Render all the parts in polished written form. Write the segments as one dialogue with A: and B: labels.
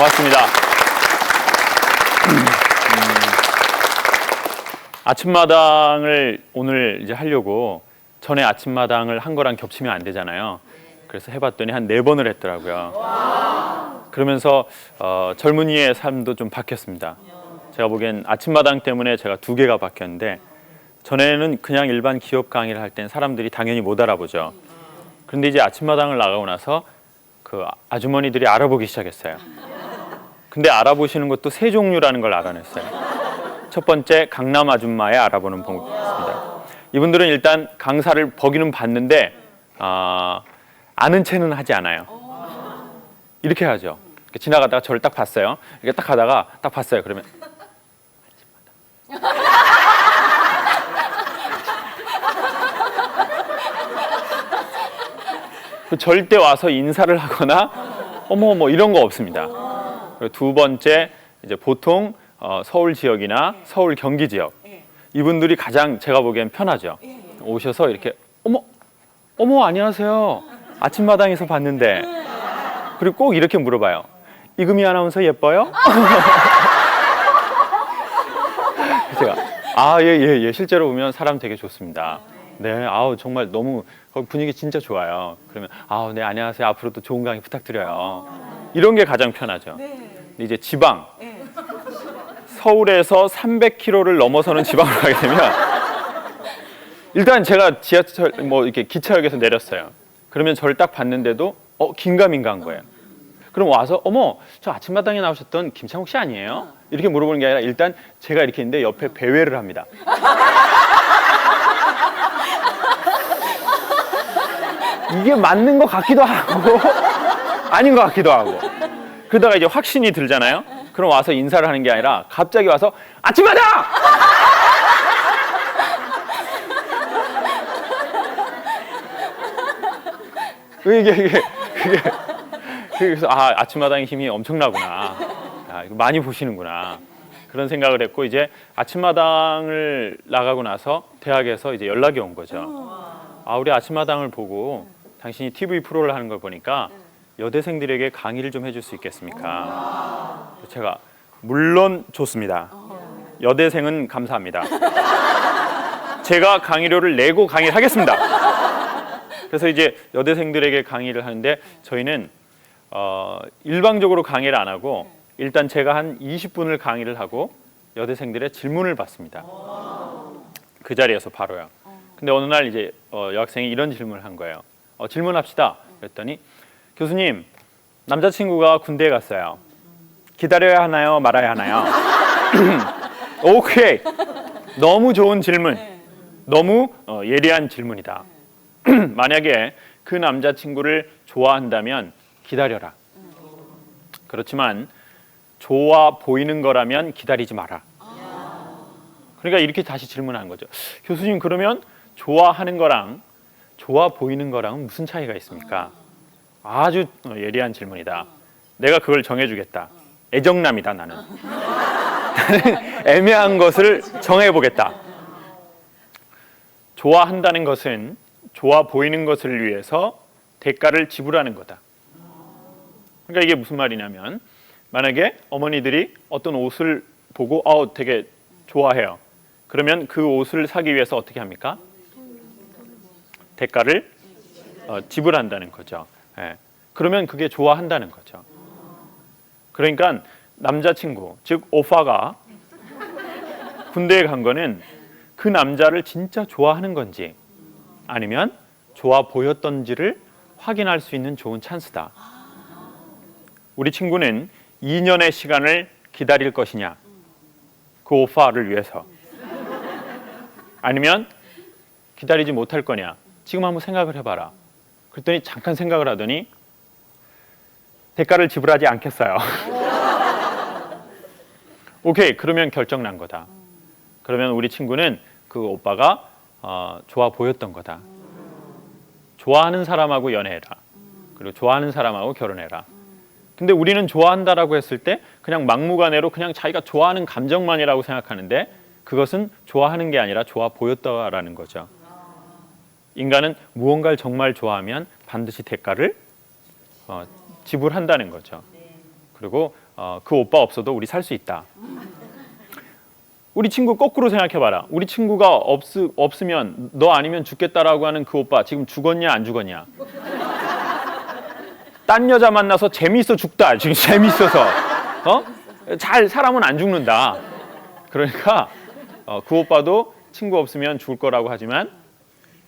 A: 고맙습니다. 아침마당을 오늘 이제 하려고 전에 아침마당을 한 거랑 겹치면 안 되잖아요. 그래서 해봤더니 한 4번을 했더라고요. 그러면서 젊은이의 삶도 좀 바뀌었습니다. 제가 보기엔 아침마당 때문에 제가 2개가 바뀌었는데, 전에는 그냥 일반 기업 강의를 할 땐 사람들이 당연히 못 알아보죠. 그런데 이제 아침마당을 나가고 나서 그 아주머니들이 알아보기 시작했어요. 근데 알아보시는 것도 3종류라는 걸 알아냈어요. 첫 번째, 강남 아줌마의 알아보는 방법입니다. 이분들은 일단 강사를 보기는 봤는데 아는 체는 하지 않아요. 이렇게 하죠. 지나가다가 저를 딱 봤어요. 이렇게 딱 가다가 딱 봤어요. 그러면 절대 와서 인사를 하거나 어머 뭐 이런 거 없습니다. 그리고 2번째, 이제 보통 서울 지역이나 서울 경기 지역, 이분들이 가장 제가 보기엔 편하죠. 오셔서 이렇게 어머 안녕하세요, 아침마당에서 봤는데. 그리고 꼭 이렇게 물어봐요. 이금희 아나운서 예뻐요? 제가 예, 실제로 보면 사람 되게 좋습니다. 네, 정말 너무 거기 분위기 진짜 좋아요. 그러면 네, 안녕하세요, 앞으로도 좋은 강의 부탁드려요. 이런 게 가장 편하죠. 근데 이제 지방, 서울에서 300km를 넘어서는 지방으로 가게 되면 일단 제가 지하철 이렇게 기차역에서 내렸어요. 그러면 저를 딱 봤는데도 긴가민가한 거예요. 그럼 와서 어머, 저 아침마당에 나오셨던 김창욱 씨 아니에요? 이렇게 물어보는 게 아니라 일단 제가 이렇게 있는데 옆에 배회를 합니다. 이게 맞는 것 같기도 하고 아닌 것 같기도 하고, 그러다가 이제 확신이 들잖아요. 그럼 와서 인사를 하는 게 아니라 갑자기 와서 아침마당! 그래서 아침마당의 힘이 엄청나구나. 이거 많이 보시는구나. 그런 생각을 했고, 이제 아침마당을 나가고 나서 대학에서 이제 연락이 온 거죠. 우리 아침마당을 보고 당신이 TV 프로를 하는 걸 보니까 여대생들에게 강의를 좀 해줄 수 있겠습니까? 제가 물론 좋습니다. 여대생은 감사합니다. 제가 강의료를 내고 강의를 하겠습니다. 그래서 이제 여대생들에게 강의를 하는데, 저희는 일방적으로 강의를 안 하고 일단 제가 한 20분을 강의를 하고 여대생들의 질문을 받습니다. 그 자리에서 바로요. 근데 어느 날 이제 여학생이 이런 질문을 한 거예요. 질문합시다. 그랬더니, 교수님, 남자친구가 군대에 갔어요. 기다려야 하나요? 말아야 하나요? 오케이. 너무 좋은 질문. 너무 예리한 질문이다. 만약에 그 남자친구를 좋아한다면 기다려라. 그렇지만 좋아 보이는 거라면 기다리지 마라. 그러니까 이렇게 다시 질문한 거죠. 교수님, 그러면 좋아하는 거랑 좋아 보이는 거랑은 무슨 차이가 있습니까? 아주 예리한 질문이다. 내가 그걸 정해주겠다. 애정남이다, 나는. 나는 애매한 것을 정해보겠다. 좋아한다는 것은 좋아 보이는 것을 위해서 대가를 지불하는 거다. 그러니까 이게 무슨 말이냐면, 만약에 어머니들이 어떤 옷을 보고 되게 좋아해요. 그러면 그 옷을 사기 위해서 어떻게 합니까? 대가를 지불한다는 거죠. 그러면 그게 좋아한다는 거죠. 그러니까 남자친구, 즉 오빠가 군대에 간 거는 그 남자를 진짜 좋아하는 건지 아니면 좋아 보였던지를 확인할 수 있는 좋은 찬스다. 우리 친구는 2년의 시간을 기다릴 것이냐, 그 오빠를 위해서, 아니면 기다리지 못할 거냐, 지금 한번 생각을 해봐라. 그랬더니 잠깐 생각을 하더니 대가를 지불하지 않겠어요. 오케이, 그러면 결정 난 거다. 그러면 우리 친구는 그 오빠가 좋아 보였던 거다. 좋아하는 사람하고 연애해라. 그리고 좋아하는 사람하고 결혼해라. 근데 우리는 좋아한다라고 했을 때 그냥 막무가내로 그냥 자기가 좋아하는 감정만이라고 생각하는데, 그것은 좋아하는 게 아니라 좋아 보였다라는 거죠. 인간은 무언가를 정말 좋아하면 반드시 대가를 지불한다는 거죠. 그리고 그 오빠 없어도 우리 살 수 있다. 우리 친구 거꾸로 생각해봐라. 우리 친구가 없으면 너 아니면 죽겠다라고 하는 그 오빠 지금 죽었냐 안 죽었냐? 딴 여자 만나서 재미있어 죽다. 지금 재미있어서 잘 사람은 안 죽는다. 그러니까 그 오빠도 친구 없으면 죽을 거라고 하지만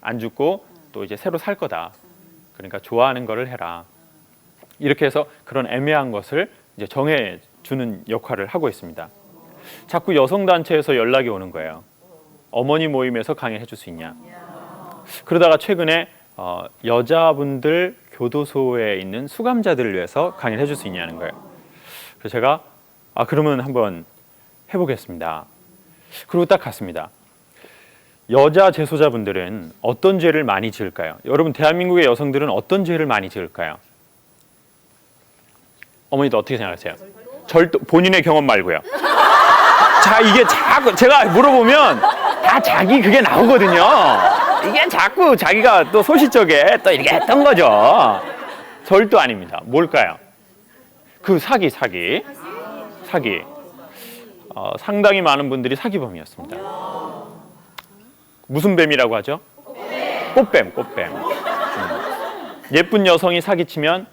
A: 안 죽고 또 이제 새로 살 거다. 그러니까 좋아하는 거를 해라. 이렇게 해서 그런 애매한 것을 이제 정해 주는 역할을 하고 있습니다. 자꾸 여성 단체에서 연락이 오는 거예요. 어머니 모임에서 강의해 줄 수 있냐. 그러다가 최근에 여자분들 교도소에 있는 수감자들을 위해서 강의를 해줄 수 있냐는 거예요. 그래서 제가 그러면 한번 해보겠습니다. 그리고 딱 갔습니다. 여자 재소자분들은 어떤 죄를 많이 지을까요? 여러분 대한민국의 여성들은 어떤 죄를 많이 지을까요? 어머니도 어떻게 생각하세요? 절도 본인의 경험 말고요. 자, 이게 자꾸 제가 물어보면 다 자기 그게 나오거든요. 이게 자꾸 자기가 또 소시적에 또 이렇게 했던 거죠. 절도 아닙니다. 뭘까요? 그 사기. 상당히 많은 분들이 사기범이었습니다. 무슨 뱀이라고 하죠? 꽃뱀. 예쁜 여성이 사기치면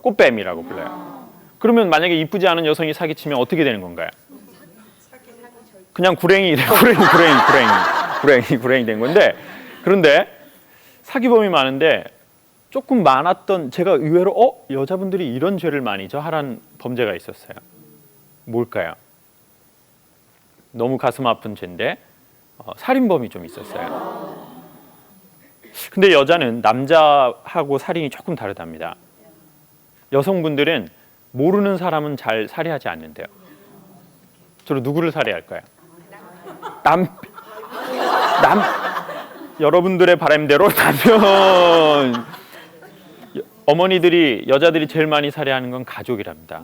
A: 꽃뱀이라고 불러요. 그러면 만약에 이쁘지 않은 여성이 사기치면 어떻게 되는 건가요? 그냥 구랭이 된 건데, 그런데 사기범이 많은데 조금 많았던, 제가 의외로 여자분들이 이런 죄를 많이 저하라는 범죄가 있었어요. 뭘까요? 너무 가슴 아픈 죄인데 살인범이 좀 있었어요. 근데 여자는 남자하고 살인이 조금 다르답니다. 여성분들은 모르는 사람은 잘 살해하지 않는데요. 주로 누구를 살해할까요? 여러분들의 바람대로 남편. 어머니들이, 여자들이 제일 많이 살해하는 건 가족이랍니다.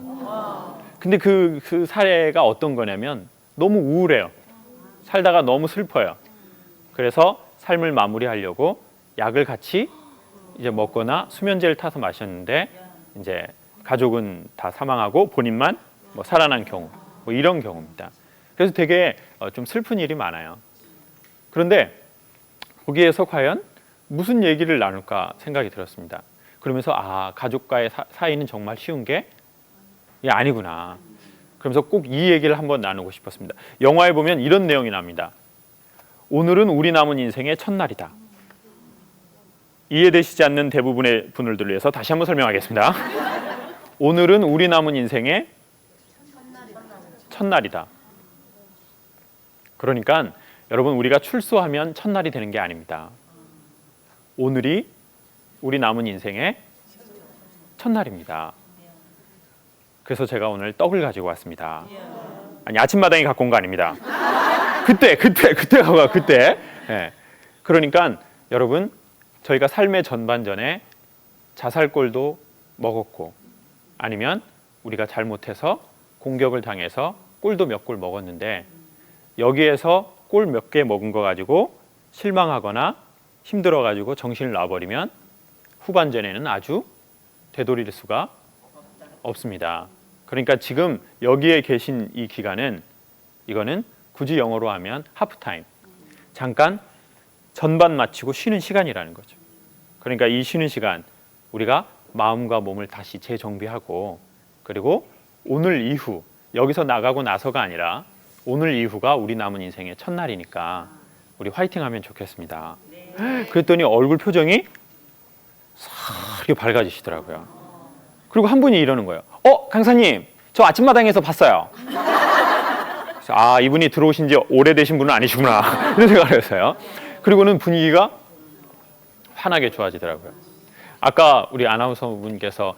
A: 근데 그 살해가 어떤 거냐면 너무 우울해요. 살다가 너무 슬퍼요. 그래서 삶을 마무리하려고 약을 같이 이제 먹거나 수면제를 타서 마셨는데 이제 가족은 다 사망하고 본인만 살아난 경우, 이런 경우입니다. 그래서 되게 좀 슬픈 일이 많아요. 그런데 거기에서 과연 무슨 얘기를 나눌까 생각이 들었습니다. 그러면서 가족과의 사이는 정말 쉬운 게 아니구나. 그러면서 꼭 이 얘기를 한번 나누고 싶었습니다. 영화에 보면 이런 내용이 납니다. 오늘은 우리 남은 인생의 첫날이다. 이해되시지 않는 대부분의 분들을 위해서 다시 한번 설명하겠습니다. 오늘은 우리 남은 인생의 첫날이다. 그러니까 여러분, 우리가 출소하면 첫날이 되는 게 아닙니다. 오늘이 우리 남은 인생의 첫날입니다. 그래서 제가 오늘 떡을 가지고 왔습니다. 아니, 아침마당에 갖고 온 거 아닙니다. 그때. 네. 그러니까 여러분, 저희가 삶의 전반전에 자살골도 먹었고, 아니면 우리가 잘못해서 공격을 당해서 꿀도 몇 골 먹었는데, 여기에서 꿀 몇 개 먹은 거 가지고 실망하거나 힘들어 가지고 정신을 놔버리면 후반전에는 아주 되돌릴 수가 없습니다. 그러니까 지금 여기에 계신 이 기간은, 이거는 굳이 영어로 하면 하프타임, 잠깐 전반 마치고 쉬는 시간이라는 거죠. 그러니까 이 쉬는 시간, 우리가 마음과 몸을 다시 재정비하고, 그리고 오늘 이후, 여기서 나가고 나서가 아니라 오늘 이후가 우리 남은 인생의 첫날이니까 우리 화이팅 하면 좋겠습니다. 그랬더니 얼굴 표정이 싹 이렇게 밝아지시더라고요. 그리고 한 분이 이러는 거예요. 강사님, 저 아침마당에서 봤어요. 그래서 이분이 들어오신 지 오래되신 분은 아니시구나. 이런 생각을 했어요. 그리고는 분위기가 환하게 좋아지더라고요. 아까 우리 아나운서분께서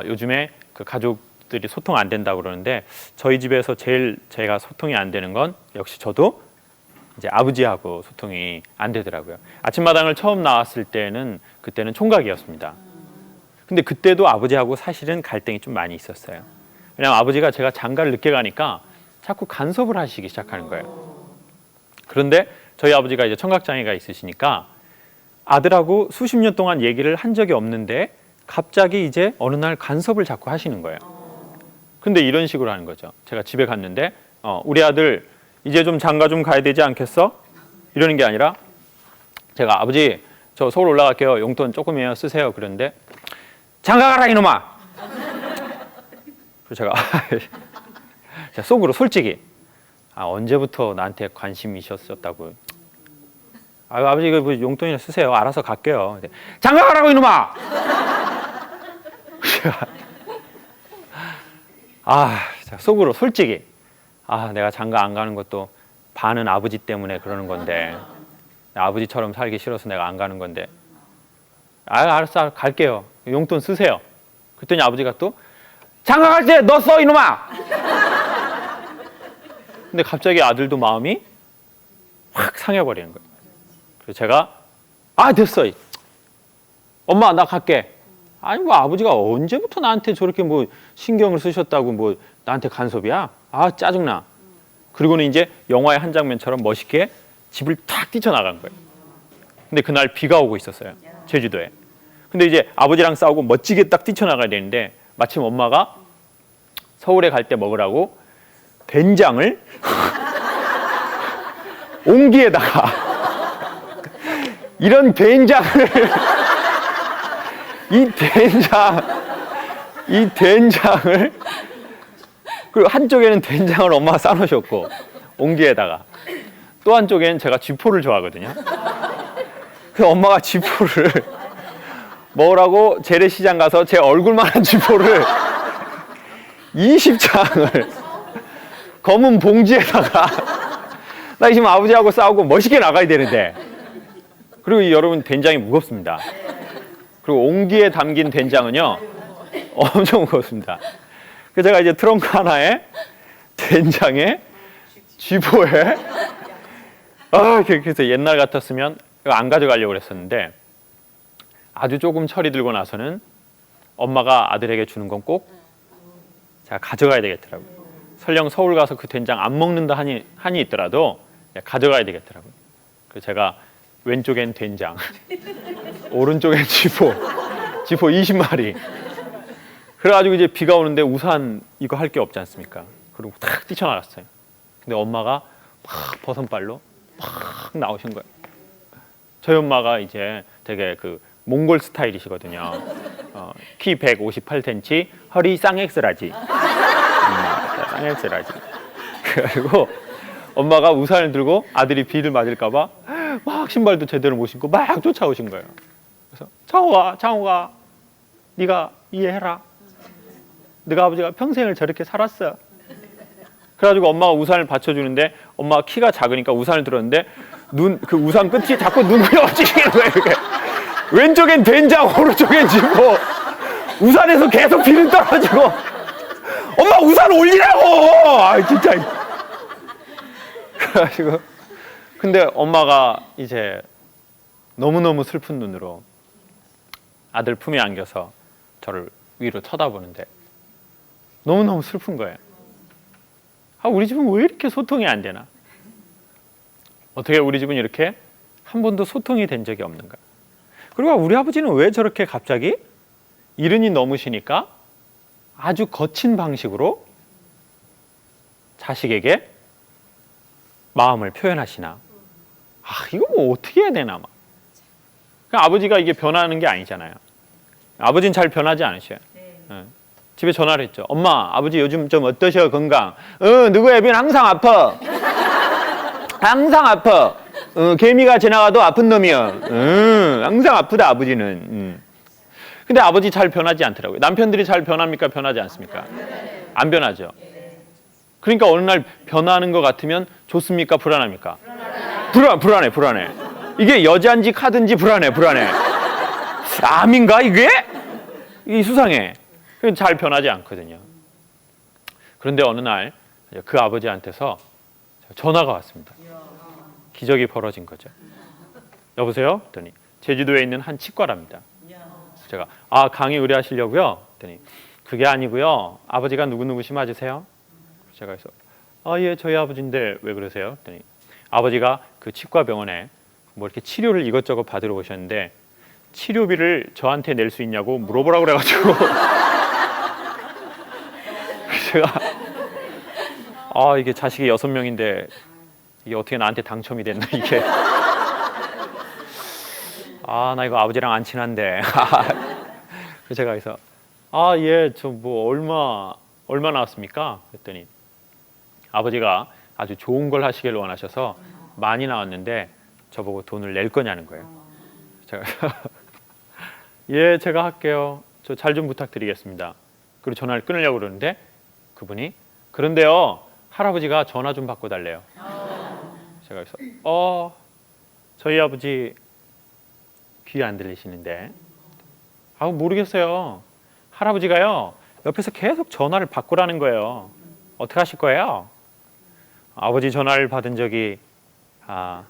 A: 요즘에 그 가족들이 소통 안 된다고 그러는데, 저희 집에서 제일 제가 소통이 안 되는 건 역시 저도 이제 아버지하고 소통이 안 되더라고요. 아침마당을 처음 나왔을 때는, 그때는 총각이었습니다. 근데 그때도 아버지하고 사실은 갈등이 좀 많이 있었어요. 왜냐하면 아버지가 제가 장가를 늦게 가니까 자꾸 간섭을 하시기 시작하는 거예요. 그런데 저희 아버지가 이제 청각장애가 있으시니까 아들하고 수십 년 동안 얘기를 한 적이 없는데 갑자기 이제 어느 날 간섭을 자꾸 하시는 거예요. 근데 이런 식으로 하는 거죠. 제가 집에 갔는데 우리 아들 이제 좀 장가 좀 가야 되지 않겠어? 이러는 게 아니라 제가 아버지 저 서울 올라갈게요. 용돈 조금이에요. 쓰세요. 그런데 장가 가라 이놈아. 그래서 제가 속으로 솔직히 언제부터 나한테 관심이셨었다고. 아버지 이거 뭐 용돈이나 쓰세요. 알아서 갈게요. 장가 가라고 이놈아. 제가 속으로 솔직히 내가 장가 안 가는 것도 반은 아버지 때문에 그러는 건데 아버지처럼 살기 싫어서 내가 안 가는 건데 알았어 갈게요. 용돈 쓰세요. 그랬더니 아버지가 또 장가 갈 때 너 써 이놈아. 근데 갑자기 아들도 마음이 확 상해버리는 거예요. 그래서 제가 됐어. 엄마 나 갈게. 아니 뭐 아버지가 언제부터 나한테 저렇게 뭐 신경을 쓰셨다고 뭐 나한테 간섭이야? 짜증나. 그리고는 이제 영화의 한 장면처럼 멋있게 집을 탁 뛰쳐나간 거예요. 근데 그날 비가 오고 있었어요. 제주도에. 근데 이제 아버지랑 싸우고 멋지게 딱 뛰쳐나가야 되는데 마침 엄마가 서울에 갈 때 먹으라고 된장을 옹기에다가 이런 된장을 이 된장을 그리고 한쪽에는 된장을 엄마가 싸놓으셨고 옹기에다가 또 한쪽에는 제가 쥐포를 좋아하거든요. 그 엄마가 쥐포를 먹으라고 재래시장 가서 제 얼굴만한 쥐포를 20장을 검은 봉지에다가 나 지금 아버지하고 싸우고 멋있게 나가야 되는데 그리고 여러분 된장이 무겁습니다. 그리고 옹기에 담긴 된장은요 엄청 무겁습니다. 그래서 제가 이제 트렁크 하나에 된장에 쥐포에 그래서 옛날 같았으면 이거 안 가져가려고 그랬었는데 아주 조금 철이 들고 나서는 엄마가 아들에게 주는 건 꼭 제가 가져가야 되겠더라고요. 설령 서울 가서 그 된장 안 먹는다 한이 있더라도 가져가야 되겠더라고요. 그래서 제가 왼쪽엔 된장, 오른쪽엔 쥐포 20마리. 그래가지고 이제 비가 오는데 우산 이거 할 게 없지 않습니까? 그리고 탁 뛰쳐나갔어요. 근데 엄마가 막 버선발로 막 나오신 거예요. 저희 엄마가 이제 되게 그 몽골 스타일이시거든요. 키 158cm, 허리 쌍엑스라지. 쌍엑스라지. 그리고 엄마가 우산을 들고 아들이 비를 맞을까봐 막 신발도 제대로 못 신고 막 쫓아오신 거예요. 그래서 장호가 네가 이해해라. 네가 아버지가 평생을 저렇게 살았어. 그래가지고 엄마가 우산을 받쳐주는데 엄마가 키가 작으니까 우산을 들었는데 그 우산 끝이 자꾸 눈이 엎치는 거예요. 왼쪽엔 된장, 오른쪽엔 쥐포. 우산에서 계속 비는 떨어지고 엄마 우산 올리라고. 진짜. 그래가지고 근데 엄마가 이제 너무너무 슬픈 눈으로 아들 품에 안겨서 저를 위로 쳐다보는데 너무너무 슬픈 거예요. 우리 집은 왜 이렇게 소통이 안 되나? 어떻게 우리 집은 이렇게 한 번도 소통이 된 적이 없는가? 그리고 우리 아버지는 왜 저렇게 갑자기 이른이 넘으시니까 아주 거친 방식으로 자식에게 마음을 표현하시나? 이거 뭐 어떻게 해야 되나? 그러니까 아버지가 이게 변하는 게 아니잖아요. 아버지는 잘 변하지 않으셔요. 집에 전화를 했죠. 엄마, 아버지 요즘 좀 어떠셔 건강? 누구 애비는 항상 아파. 항상 아파. 개미가 지나가도 아픈 놈이야. 항상 아프다 아버지는. 근데 아버지 잘 변하지 않더라고요. 남편들이 잘 변합니까? 변하지 않습니까? 안 변하죠. 그러니까 어느 날 변하는 것 같으면 좋습니까? 불안합니까? 불안해. 이게 여자인지 카든지 불안해. 암인가 이게? 이게 수상해. 잘 변하지 않거든요. 그런데 어느 날 그 아버지한테서 전화가 왔습니다. 기적이 벌어진 거죠. 여보세요? 했더니 제주도에 있는 한 치과랍니다. 제가 강의 의뢰하시려고요? 했더니 그게 아니고요. 아버지가 누구누구시 맞으세요? 제가 해서 예 저희 아버지인데 왜 그러세요? 했더니 아버지가 그 치과 병원에 뭐 이렇게 치료를 이것저것 받으러 오셨는데 치료비를 저한테 낼 수 있냐고 물어보라고 그래가지고 제가 이게 자식이 6명인데 이게 어떻게 나한테 당첨이 됐나 이게. 나 이거 아버지랑 안 친한데. 그래서 제가 그래서 저 뭐 얼마 나왔습니까? 그랬더니 아버지가 아주 좋은 걸 하시길 원하셔서 많이 나왔는데 저보고 돈을 낼 거냐는 거예요. 제가 예, 제가 할게요. 저 잘 좀 부탁드리겠습니다. 그리고 전화를 끊으려고 그러는데 그분이 그런데요, 할아버지가 전화 좀 받고 달래요. 제가 그래서 저희 아버지 귀 안 들리시는데 모르겠어요. 할아버지가요 옆에서 계속 전화를 받고라는 거예요. 어떻게 하실 거예요? 아버지 전화를 받은 적이 제가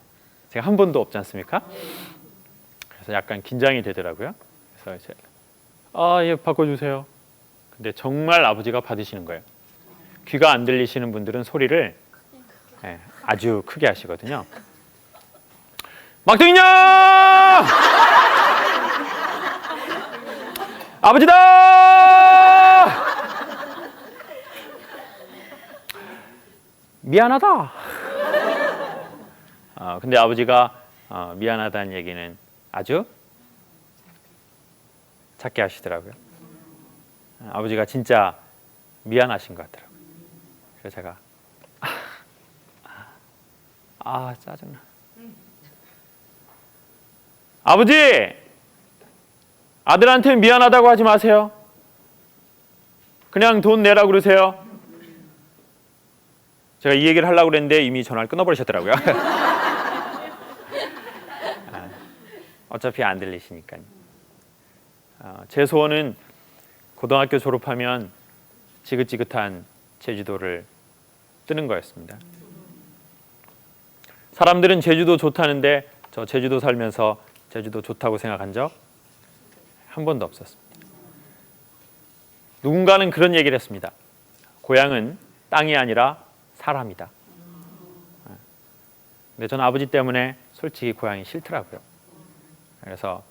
A: 한 번도 없지 않습니까? 그래서 약간 긴장이 되더라고요. 그래서 이제 예, 바꿔주세요. 근데 정말 아버지가 받으시는 거예요. 귀가 안 들리시는 분들은 소리를 아주 크게 하시거든요. 막둥이냐! 아버지다! 미안하다. 근데 아버지가 미안하다는 얘기는 아주 작게 하시더라고요. 아버지가 진짜 미안하신 것 같더라고요. 그래서 제가 짜증나. 아버지! 아들한테 미안하다고 하지 마세요. 그냥 돈 내라고 그러세요. 제가 이 얘기를 하려고 그랬는데 이미 전화를 끊어버리셨더라고요. 어차피 안 들리시니까요. 제 소원은 고등학교 졸업하면 지긋지긋한 제주도를 뜨는 거였습니다. 사람들은 제주도 좋다는데 저 제주도 살면서 제주도 좋다고 생각한 적 한 번도 없었습니다. 누군가는 그런 얘기를 했습니다. 고향은 땅이 아니라 사람이다. 근데 저는 아버지 때문에 솔직히 고향이 싫더라고요. 그래서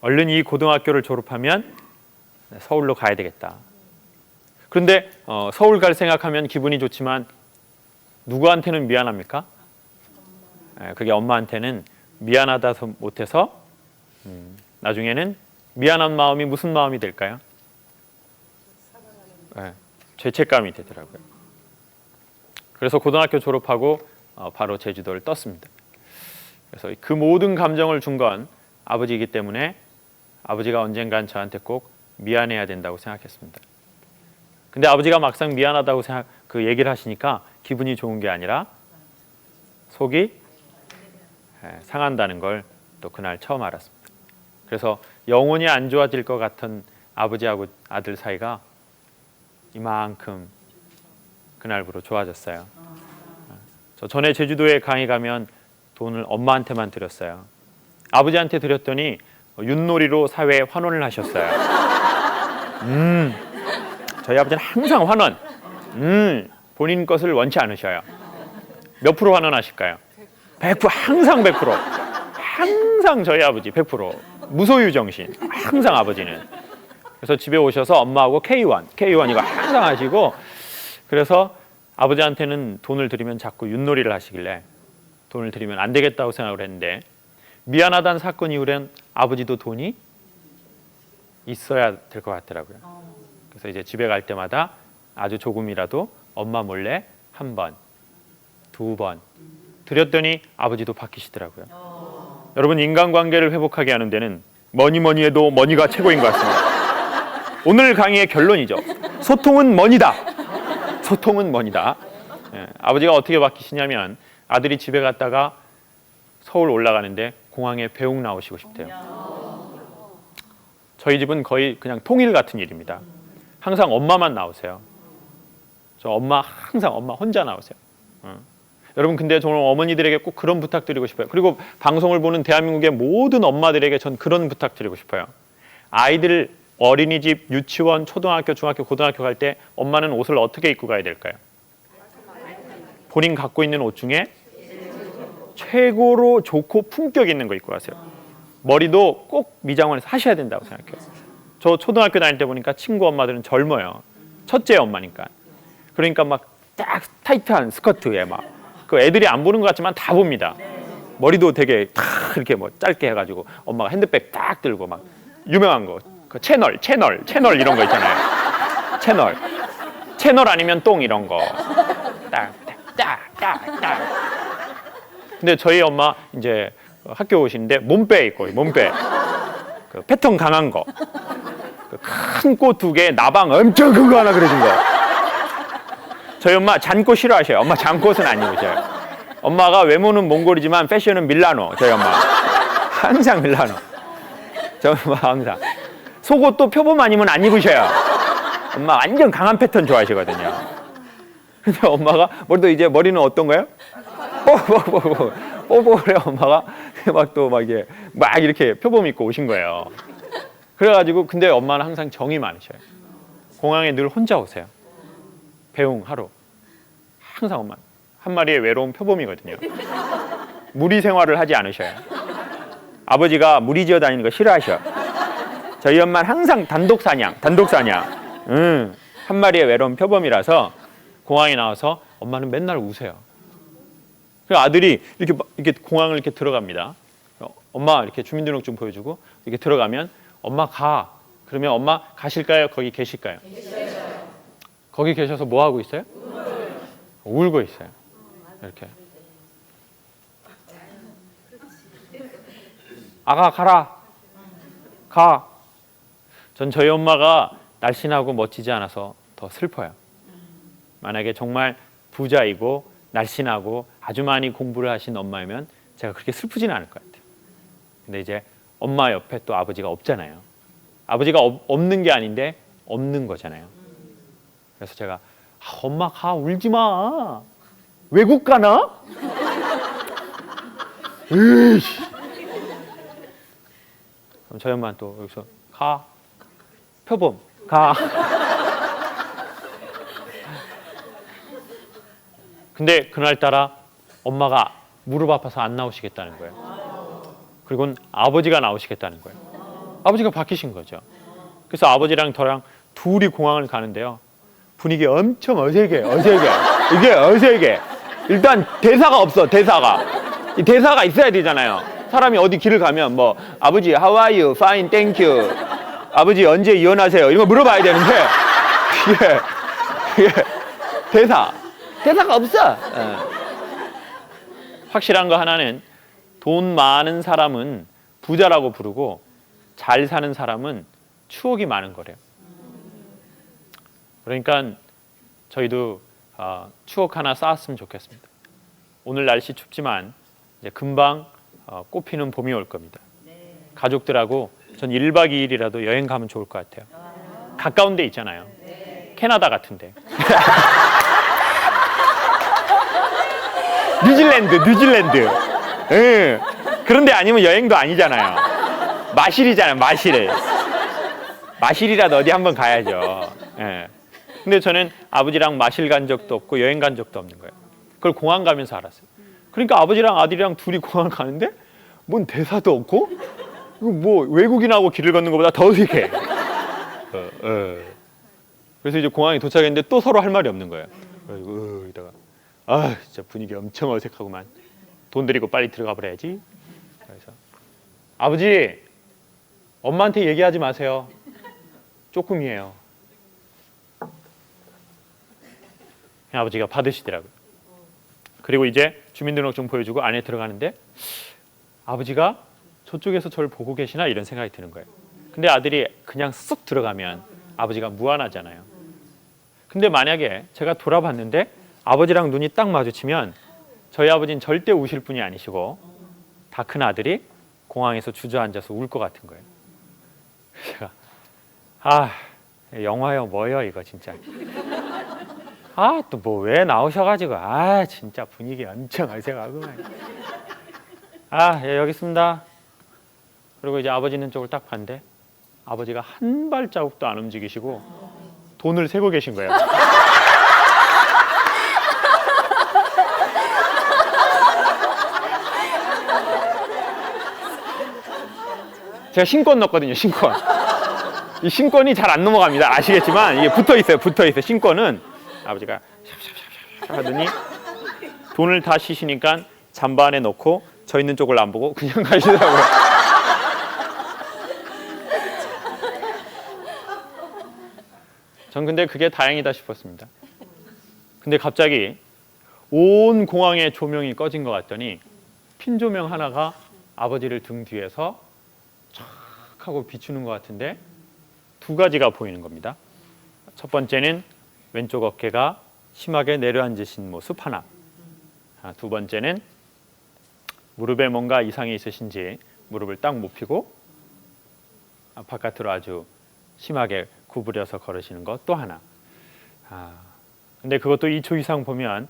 A: 얼른 이 고등학교를 졸업하면 서울로 가야 되겠다. 그런데 서울 갈 생각하면 기분이 좋지만 누구한테는 미안합니까? 그게 엄마한테는 미안하다 못해서 나중에는 미안한 마음이 무슨 마음이 될까요? 죄책감이 되더라고요. 그래서 고등학교 졸업하고 바로 제주도를 떴습니다. 그래서 그 모든 감정을 준 건 아버지이기 때문에 아버지가 언젠간 저한테 꼭 미안해야 된다고 생각했습니다. 근데 아버지가 막상 미안하다고 그 얘기를 하시니까 기분이 좋은 게 아니라 속이 상한다는 걸 또 그날 처음 알았습니다. 그래서 영원히 안 좋아질 것 같은 아버지하고 아들 사이가 이만큼 그날부로 좋아졌어요. 저 전에 제주도에 강의 가면 돈을 엄마한테만 드렸어요. 아버지한테 드렸더니 윷놀이로 사회에 환원을 하셨어요. 저희 아버지는 항상 환원. 본인 것을 원치 않으셔요. 몇 프로 환원하실까요? 100%, 항상 100%. 항상 저희 아버지 100%. 무소유 정신. 항상 아버지는. 그래서 집에 오셔서 엄마하고 K1 이거 항상 하시고, 그래서 아버지한테는 돈을 드리면 자꾸 윷놀이를 하시길래 돈을 드리면 안 되겠다고 생각을 했는데, 미안하다는 사건 이후엔 아버지도 돈이 있어야 될 것 같더라고요. 그래서 이제 집에 갈 때마다 아주 조금이라도 엄마 몰래 한 번, 두 번 드렸더니 아버지도 바뀌시더라고요. 여러분, 인간관계를 회복하게 하는 데는 뭐니 해도 머니가 최고인 것 같습니다. 오늘 강의의 결론이죠. 소통은 머니다. 소통은 머니다. 아버지가 어떻게 바뀌시냐면 아들이 집에 갔다가 서울 올라가는데 공항에 배웅 나오시고 싶대요. 저희 집은 거의 그냥 통일 같은 일입니다. 항상 엄마만 나오세요. 저 엄마 항상 엄마 혼자 나오세요. 여러분, 근데 저는 어머니들에게 꼭 그런 부탁드리고 싶어요. 그리고 방송을 보는 대한민국의 모든 엄마들에게 전 그런 부탁드리고 싶어요. 아이들 어린이집, 유치원, 초등학교, 중학교, 고등학교 갈 때 엄마는 옷을 어떻게 입고 가야 될까요? 본인 갖고 있는 옷 중에 최고로 좋고 품격 있는 거 입고 가세요. 머리도 꼭 미장원에서 하셔야 된다고 생각해요. 저 초등학교 다닐 때 보니까 친구 엄마들은 젊어요. 첫째 엄마니까. 그러니까 막 딱 타이트한 스커트에 막 그 애들이 안 보는 것 같지만 다 봅니다. 머리도 되게 탁 이렇게 뭐 짧게 해가지고 엄마가 핸드백 딱 들고 막 유명한 거 그 채널 이런 거 있잖아요. 채널 아니면 똥 이런 거 딱. 근데 저희 엄마 이제 학교 오시는데 몸빼 입고 몸빼 그 패턴 강한 거 큰 꽃 2개 나방 엄청 큰 거 하나 그려진 거. 저희 엄마 잔꽃 싫어하셔요. 엄마 잔꽃은 안 입으셔요. 엄마가 외모는 몽골이지만 패션은 밀라노. 저희 엄마 항상 밀라노. 저희 엄마 항상 속옷도 표범 아니면 안 입으셔요. 엄마 완전 강한 패턴 좋아하시거든요. 근데 엄마가 이제 머리는 어떤가요? 뽀뽀래 엄마가 막 이렇게 표범 입고 오신 거예요. 그래가지고 근데 엄마는 항상 정이 많으셔요. 공항에 늘 혼자 오세요. 배웅하러. 항상 엄마 한 마리의 외로운 표범이거든요. 무리 생활을 하지 않으셔요. 아버지가 무리 지어 다니는 거 싫어하셔. 저희 엄마는 항상 단독 사냥. 한 마리의 외로운 표범이라서 공항에 나와서 엄마는 맨날 우세요. 그래서 아들이 이렇게 공항을 이렇게 들어갑니다. 엄마 이렇게 주민등록증 보여주고 이렇게 들어가면 엄마 가. 그러면 엄마 가실까요? 거기 계실까요? 거기 계셔서 뭐 하고 있어요? 울고 있어요. 이렇게. 아가 가라. 가. 전 저희 엄마가 날씬하고 멋지지 않아서 더 슬퍼요. 만약에 정말 부자이고 날씬하고 아주 많이 공부를 하신 엄마이면 제가 그렇게 슬프지는 않을 것 같아요. 근데 이제 엄마 옆에 또 아버지가 없잖아요. 아버지가 없는 게 아닌데 없는 거잖아요. 그래서 제가 엄마 가 울지 마. 외국 가나? 으이씨. 그럼 저희 엄마는 또 여기서 가. 표범 가. 근데 그날따라 엄마가 무릎 아파서 안 나오시겠다는 거예요. 그리고 아버지가 나오시겠다는 거예요. 아버지가 바뀌신 거죠. 그래서 아버지랑 저랑 둘이 공항을 가는데요. 분위기 엄청 어색해. 이게 어색해. 일단 대사가 없어. 이 대사가 있어야 되잖아요. 사람이 어디 길을 가면 뭐 아버지 how are you? fine, thank you. 아버지 언제 이혼하세요? 이런 거 물어봐야 되는데 이게 대사가 없어. 확실한 거 하나는 돈 많은 사람은 부자라고 부르고 잘 사는 사람은 추억이 많은 거래요. 그러니까 저희도 추억 하나 쌓았으면 좋겠습니다. 오늘 날씨 춥지만 이제 금방 꽃피는 봄이 올 겁니다. 가족들하고 전 1박 2일이라도 여행 가면 좋을 것 같아요. 가까운 데 있잖아요. 캐나다 같은 데. 뉴질랜드. 예. 그런데 아니면 여행도 아니잖아요. 마실이잖아요. 마실이라도 어디 한번 가야죠. 예. 근데 저는 아버지랑 마실 간 적도 없고 여행 간 적도 없는 거예요. 그걸 공항 가면서 알았어요. 그러니까 아버지랑 아들이랑 둘이 공항을 가는데 뭔 대사도 없고 뭐 외국인하고 길을 걷는 것보다 더 어색해. 그래서 이제 공항에 도착했는데 또 서로 할 말이 없는 거예요. 그래서 이다가 진짜 분위기 엄청 어색하구만. 돈 들이고 빨리 들어가 버려야지. 그래서 아버지 엄마한테 얘기하지 마세요. 조금이에요. 아버지가 받으시더라고요. 그리고 이제 주민등록증 보여주고 안에 들어가는데 아버지가 저쪽에서 저를 보고 계시나 이런 생각이 드는 거예요. 근데 아들이 그냥 쑥 들어가면 아버지가 무안하잖아요. 근데 만약에 제가 돌아봤는데 아버지랑 눈이 딱 마주치면 저희 아버지는 절대 우실 분이 아니시고 다 큰 아들이 공항에서 주저앉아서 울 것 같은 거예요. 제가 영화요 뭐요 이거 진짜. 또 뭐 왜 나오셔가지고 진짜 분위기 엄청 어색하구만. 예, 여기 있습니다. 그리고 이제 아버지 있는 쪽을 딱 봤는데 아버지가 한 발자국도 안 움직이시고 돈을 세고 계신 거예요. 제가 신권 넣었거든요. 신권. 이 신권이 잘 안 넘어갑니다. 아시겠지만 이게 붙어 있어요. 신권은 아버지가 샵샵샵 하더니 돈을 다 쉬시니까 잠바 안에 넣고 저 있는 쪽을 안 보고 그냥 가시더라고요. 전 근데 그게 다행이다 싶었습니다. 근데 갑자기 온 공항의 조명이 꺼진 것 같더니 핀 조명 하나가 아버지를 등 뒤에서 촥 하고 비추는 것 같은데 두 가지가 보이는 겁니다. 첫 번째는 왼쪽 어깨가 심하게 내려앉으신 모습 하나. 두 번째는 무릎에 뭔가 이상이 있으신지 무릎을 딱 못 펴고 바깥으로 아주 심하게 구부려서 걸으시는 것 또 하나. 근데 그것도 2초 이상 보면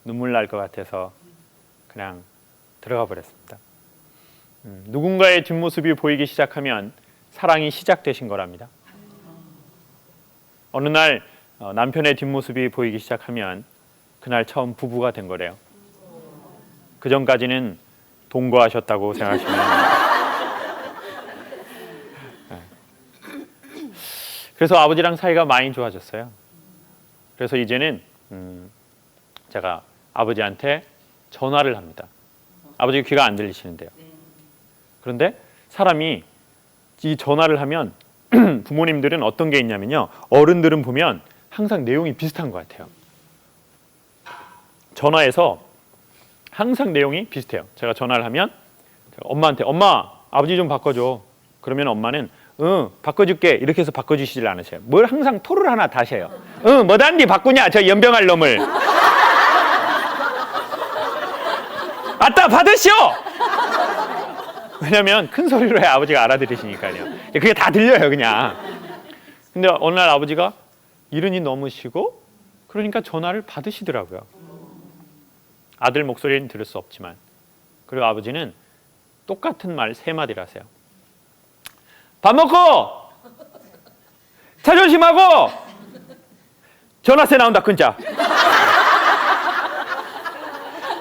A: 눈물 날 것 같아서 그냥 들어가 버렸습니다. 누군가의 뒷모습이 보이기 시작하면 사랑이 시작되신 거랍니다. 어느 날 남편의 뒷모습이 보이기 시작하면 그날 처음 부부가 된 거래요. 그 전까지는 동거하셨다고 생각하시면 그래서 아버지랑 사이가 많이 좋아졌어요. 그래서 이제는 제가 아버지한테 전화를 합니다. 아버지 귀가 안 들리시는데요. 그런데 사람이 이 전화를 하면 부모님들은 어떤 게 있냐면요. 어른들은 보면 항상 내용이 비슷한 것 같아요. 전화에서 항상 내용이 비슷해요. 제가 전화를 하면 엄마한테 엄마 아버지 좀 바꿔줘. 그러면 엄마는 응 바꿔줄게 이렇게 해서 바꿔주시질 않으세요. 뭘 항상 토를 하나 다시 해요. 응 뭐단디 바꾸냐 저 연병할 놈을. 아따 받으시오. 왜냐면 큰 소리로 해 아버지가 알아들으시니까요. 그게 다 들려요 그냥. 근데 어느 날 아버지가 이른이 넘으시고 그러니까 전화를 받으시더라고요. 아들 목소리는 들을 수 없지만. 그리고 아버지는 똑같은 말 3마디를 하세요. 밥 먹고 차 조심하고 전화세 나온다 끊자.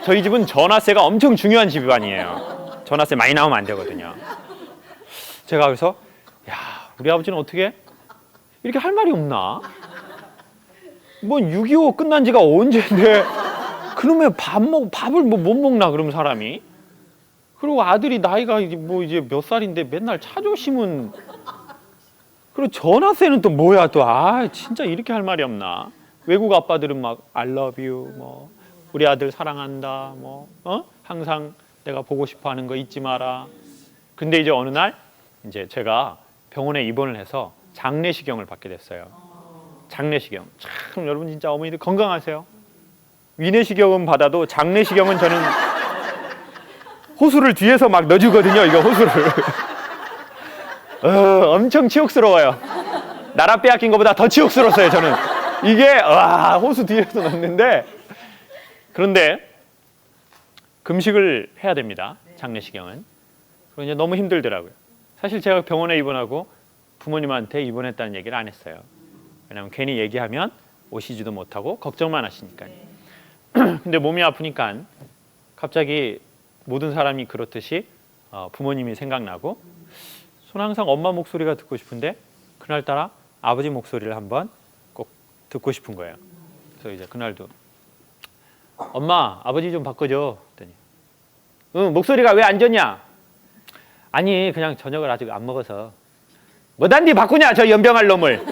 A: 저희 집은 전화세가 엄청 중요한 집안이에요. 전화세 많이 나오면 안 되거든요. 제가 그래서 야 우리 아버지는 어떻게 이렇게 할 말이 없나? 뭐 6.25 끝난 지가 언제인데 그러면 밥을 뭐 못 먹나 그러면 사람이. 그리고 아들이 나이가 이제 몇 살인데 맨날 차 조심은 그리고 전화세는 또 뭐야 또 진짜 이렇게 할 말이 없나. 외국 아빠들은 막 I love you 뭐 우리 아들 사랑한다 뭐 항상 내가 보고 싶어 하는 거 잊지 마라. 근데 이제 어느 날 이제 제가 병원에 입원을 해서 장내시경을 받게 됐어요. 장내시경. 참 여러분 진짜 어머니들 건강하세요. 위내시경은 받아도 장내시경은 저는 호수를 뒤에서 막 넣어주거든요. 이거 호수를. 엄청 치욕스러워요. 나라 빼앗긴 것보다 더 치욕스러웠어요. 저는. 이게 호수 뒤에서 넣는데 그런데 금식을 해야 됩니다. 장내시경은. 그리고 이제 너무 힘들더라고요. 사실 제가 병원에 입원하고 부모님한테 입원했다는 얘기를 안 했어요. 왜냐하면 괜히 얘기하면 오시지도 못하고 걱정만 하시니까요. 근데 몸이 아프니까 갑자기 모든 사람이 그렇듯이 부모님이 생각나고 저는 항상 엄마 목소리가 듣고 싶은데 그날따라 아버지 목소리를 한번 꼭 듣고 싶은 거예요. 그래서 이제 그날도 엄마 아버지 좀 바꿔줘 했더니 응 목소리가 왜 안 좋냐. 아니 그냥 저녁을 아직 안 먹어서 뭐단디 바꾸냐 저 연병할 놈을.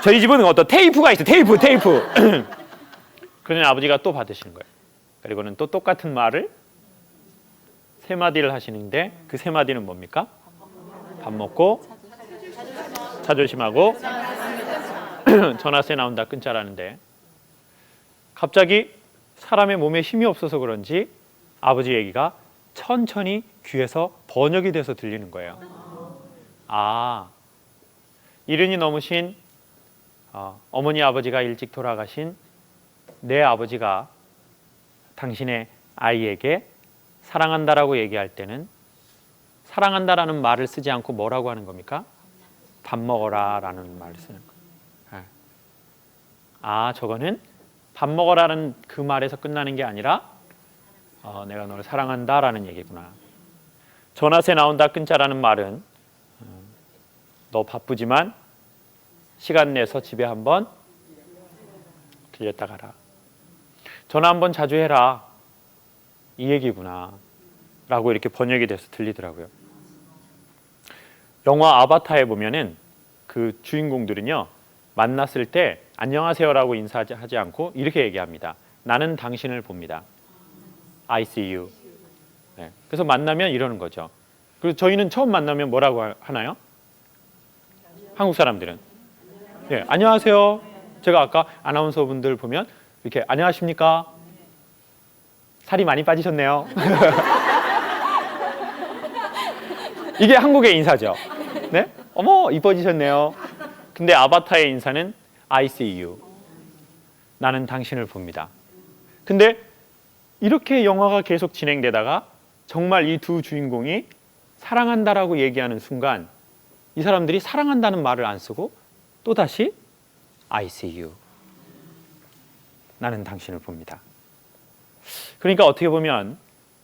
A: 저희 집은 어떤 테이프가 있어. 테이프 그러니 아버지가 또 받으시는 거예요. 그리고는 또 똑같은 말을 3마디를 하시는데 그 3마디는 뭡니까? 밥 먹고 차 조심하고 전화세 나온다 끊자라는데 갑자기 사람의 몸에 힘이 없어서 그런지 아버지 얘기가 천천히 귀에서 번역이 돼서 들리는 거예요. 이른이 넘으신 어머니 아버지가 일찍 돌아가신 내 아버지가 당신의 아이에게 사랑한다라고 얘기할 때는 사랑한다라는 말을 쓰지 않고 뭐라고 하는 겁니까? 밥 먹어라 라는 말을 쓰는 거예요. 저거는 밥 먹어라는 그 말에서 끝나는 게 아니라 내가 너를 사랑한다 라는 얘기구나. 전화세 나온다 끊자라는 말은 너 바쁘지만 시간 내서 집에 한번 들렸다 가라. 전화 한번 자주 해라. 이 얘기구나. 라고 이렇게 번역이 돼서 들리더라고요. 영화 아바타에 보면은 그 주인공들은요, 만났을 때 안녕하세요라고 인사하지 않고 이렇게 얘기합니다. 나는 당신을 봅니다. I see you. 네. 그래서 만나면 이러는 거죠. 그리고 저희는 처음 만나면 뭐라고 하나요? 한국 사람들은 예, 안녕하세요. 제가 아까 아나운서 분들 보면 이렇게 안녕하십니까? 살이 많이 빠지셨네요. 이게 한국의 인사죠. 네? 어머, 이뻐지셨네요. 근데 아바타의 인사는 I see you. 나는 당신을 봅니다. 근데 이렇게 영화가 계속 진행되다가 정말 이 두 주인공이 사랑한다라고 얘기하는 순간 이 사람들이 사랑한다는 말을 안 쓰고 또다시 I see you. 나는 당신을 봅니다. 그러니까 어떻게 보면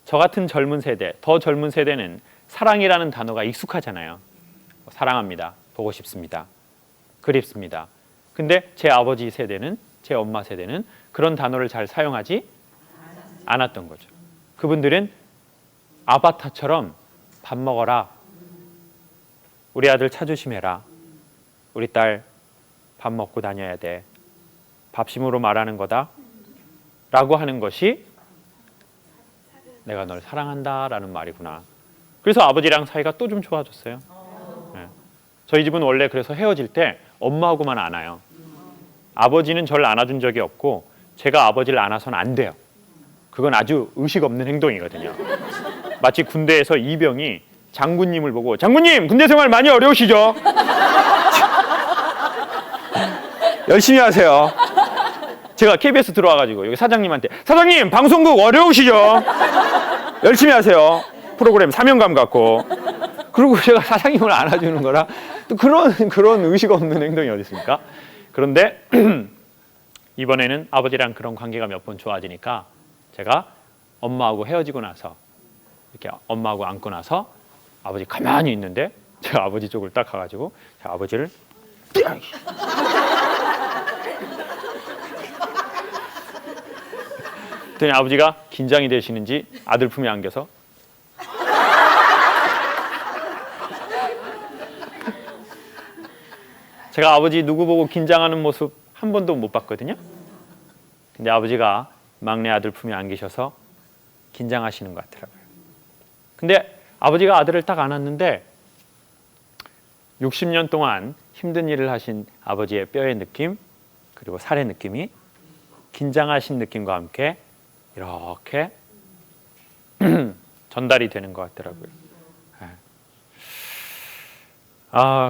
A: 저 같은 젊은 세대, 더 젊은 세대는 사랑이라는 단어가 익숙하잖아요. 사랑합니다. 보고 싶습니다. 그립습니다. 근데 제 아버지 세대는, 제 엄마 세대는 그런 단어를 잘 사용하지 않았던 거죠. 그분들은 아바타처럼 밥 먹어라. 우리 아들 차 조심해라. 우리 딸 밥 먹고 다녀야 돼. 밥심으로 말하는 거다. 라고 하는 것이 내가 널 사랑한다 라는 말이구나. 그래서 아버지랑 사이가 또 좀 좋아졌어요. 네. 저희 집은 원래 그래서 헤어질 때 엄마하고만 안아요. 아버지는 저를 안아준 적이 없고 제가 아버지를 안아서는 안 돼요. 그건 아주 의식 없는 행동이거든요. 마치 군대에서 이병이 장군님을 보고 장군님 군대 생활 많이 어려우시죠? 열심히 하세요. 제가 KBS 들어와가지고 여기 사장님한테 사장님 방송국 어려우시죠? 열심히 하세요. 프로그램 사명감 갖고. 그리고 제가 사장님을 안아주는 거라 또 그런 의식 없는 행동이 어디 있습니까? 그런데 이번에는 아버지랑 그런 관계가 몇 번 좋아지니까 제가 엄마하고 헤어지고 나서 이렇게 엄마하고 안고 나서 아버지 가만히 있는데 제가 아버지 쪽을 딱 가가지고 제가 아버지를 그랬더니 아버지가 긴장이 되시는지 아들 품에 안겨서 제가 아버지 누구 보고 긴장하는 모습 한 번도 못 봤거든요. 근데 아버지가 막내 아들 품에 안기셔서 긴장하시는 것 같더라고요. 근데 아버지가 아들을 딱 안았는데 60년 동안 힘든 일을 하신 아버지의 뼈의 느낌 그리고 살의 느낌이 긴장하신 느낌과 함께 이렇게 전달이 되는 것 같더라고요.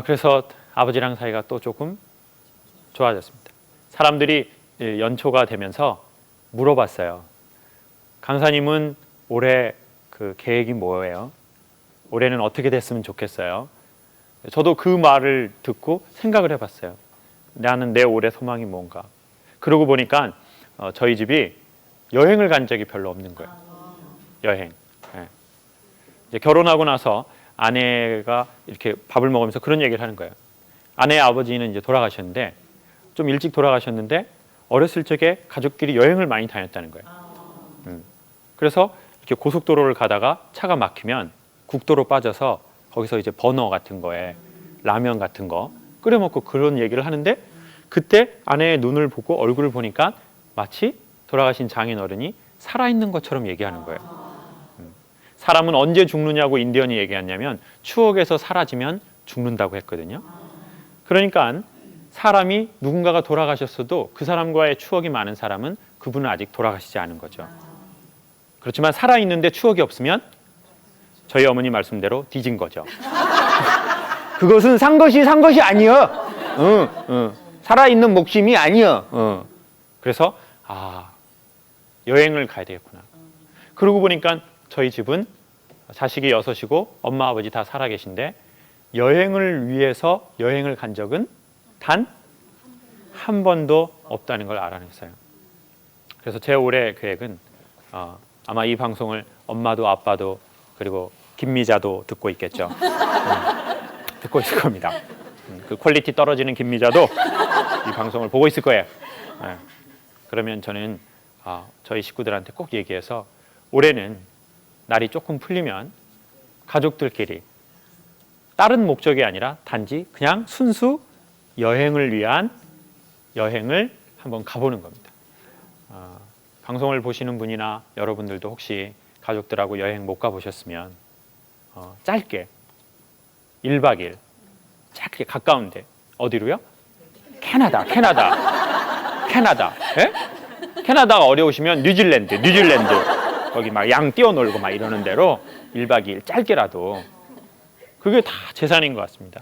A: 그래서 아버지랑 사이가 또 조금 좋아졌습니다. 사람들이 연초가 되면서 물어봤어요. 강사님은 올해 그 계획이 뭐예요? 올해는 어떻게 됐으면 좋겠어요? 저도 그 말을 듣고 생각을 해봤어요. 나는 내 올해 소망이 뭔가. 그러고 보니까 저희 집이 여행을 간 적이 별로 없는 거예요. 여행. 네. 이제 결혼하고 나서 아내가 이렇게 밥을 먹으면서 그런 얘기를 하는 거예요. 아내의 아버지는 이제 돌아가셨는데 좀 일찍 돌아가셨는데 어렸을 적에 가족끼리 여행을 많이 다녔다는 거예요. 그래서 이렇게 고속도로를 가다가 차가 막히면 국도로 빠져서 거기서 이제 버너 같은 거에 라면 같은 거 끓여 먹고 그런 얘기를 하는데 그때 아내의 눈을 보고 얼굴을 보니까 마치 돌아가신 장인어른이 살아있는 것처럼 얘기하는 거예요. 사람은 언제 죽느냐고 인디언이 얘기했냐면 추억에서 사라지면 죽는다고 했거든요. 그러니까 사람이 누군가가 돌아가셨어도 그 사람과의 추억이 많은 사람은 그분은 아직 돌아가시지 않은 거죠. 그렇지만 살아있는데 추억이 없으면 저희 어머니 말씀대로 뒤진 거죠. 그것은 산 것이 아니여. 살아있는 목숨이 아니여. 그래서 여행을 가야 되겠구나. 그러고 보니까 저희 집은 자식이 6이고 엄마 아버지 다 살아계신데 여행을 위해서 여행을 간 적은 단 한 번도 없다는 걸 알아냈어요. 그래서 제 올해 계획은 아마 이 방송을 엄마도 아빠도 그리고 김미자도 듣고 있겠죠. 듣고 있을 겁니다. 그 퀄리티 떨어지는 김미자도 이 방송을 보고 있을 거예요. 그러면 저는 저희 식구들한테 꼭 얘기해서 올해는 날이 조금 풀리면 가족들끼리 다른 목적이 아니라 단지 그냥 순수 여행을 위한 여행을 한번 가보는 겁니다. 방송을 보시는 분이나 여러분들도 혹시 가족들하고 여행 못 가보셨으면 짧게 1박 2일 짧게 가까운데 어디로요? 캐나다. 예? 캐나다가 어려우시면 뉴질랜드 거기 막 양 뛰어놀고 막 이러는 대로 1박 2일 짧게라도 그게 다 재산인 것 같습니다.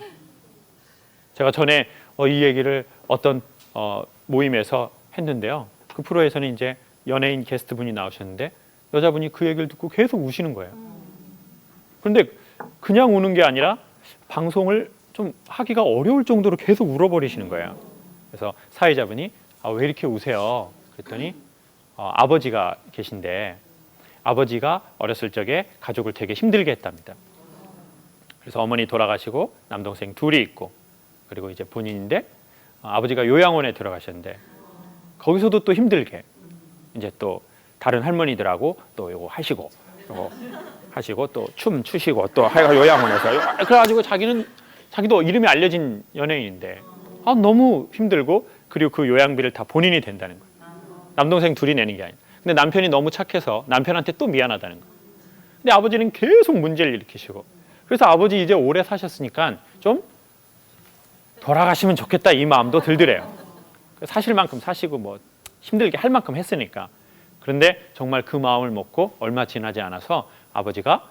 A: 제가 전에 이 얘기를 어떤 모임에서 했는데요. 그 프로에서는 이제 연예인 게스트분이 나오셨는데 여자분이 그 얘기를 듣고 계속 우시는 거예요. 그런데 그냥 우는 게 아니라 방송을 좀 하기가 어려울 정도로 계속 울어버리시는 거예요. 그래서 사회자분이 왜 이렇게 우세요? 그랬더니 아버지가 계신데 아버지가 어렸을 적에 가족을 되게 힘들게 했답니다. 그래서 어머니 돌아가시고 남동생 둘이 있고 그리고 이제 본인인데 아버지가 요양원에 들어가셨는데 거기서도 또 힘들게 이제 또 다른 할머니들하고 또 요거 하시고 또 춤 추시고 또 요양원에서 그래가지고 자기도 이름이 알려진 연예인인데 너무 힘들고 그리고 그 요양비를 다 본인이 된다는 거예요. 남동생 둘이 내는 게 아니에요. 근데 남편이 너무 착해서 남편한테 또 미안하다는 거예요. 근데 아버지는 계속 문제를 일으키시고 그래서 아버지 이제 오래 사셨으니까 좀 돌아가시면 좋겠다 이 마음도 들더래요. 사실 만큼 사시고 뭐 힘들게 할 만큼 했으니까. 그런데 정말 그 마음을 먹고 얼마 지나지 않아서 아버지가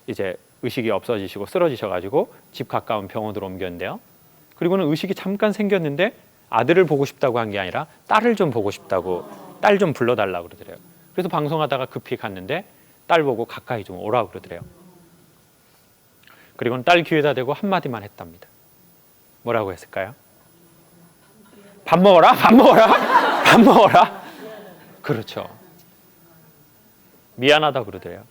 A: 이제 의식이 없어지시고 쓰러지셔가지고 집 가까운 병원으로 옮겼는데요. 그리고는 의식이 잠깐 생겼는데 아들을 보고 싶다고 한 게 아니라 딸을 좀 보고 싶다고 딸 좀 불러달라고 그러더래요. 그래서 방송하다가 급히 갔는데 딸 보고 가까이 좀 오라고 그러더래요. 그리고는 딸 귀에다 대고 한마디만 했답니다. 뭐라고 했을까요? 밥 먹어라? 밥 먹어라? 밥 먹어라? 그렇죠. 미안하다 그러더래요.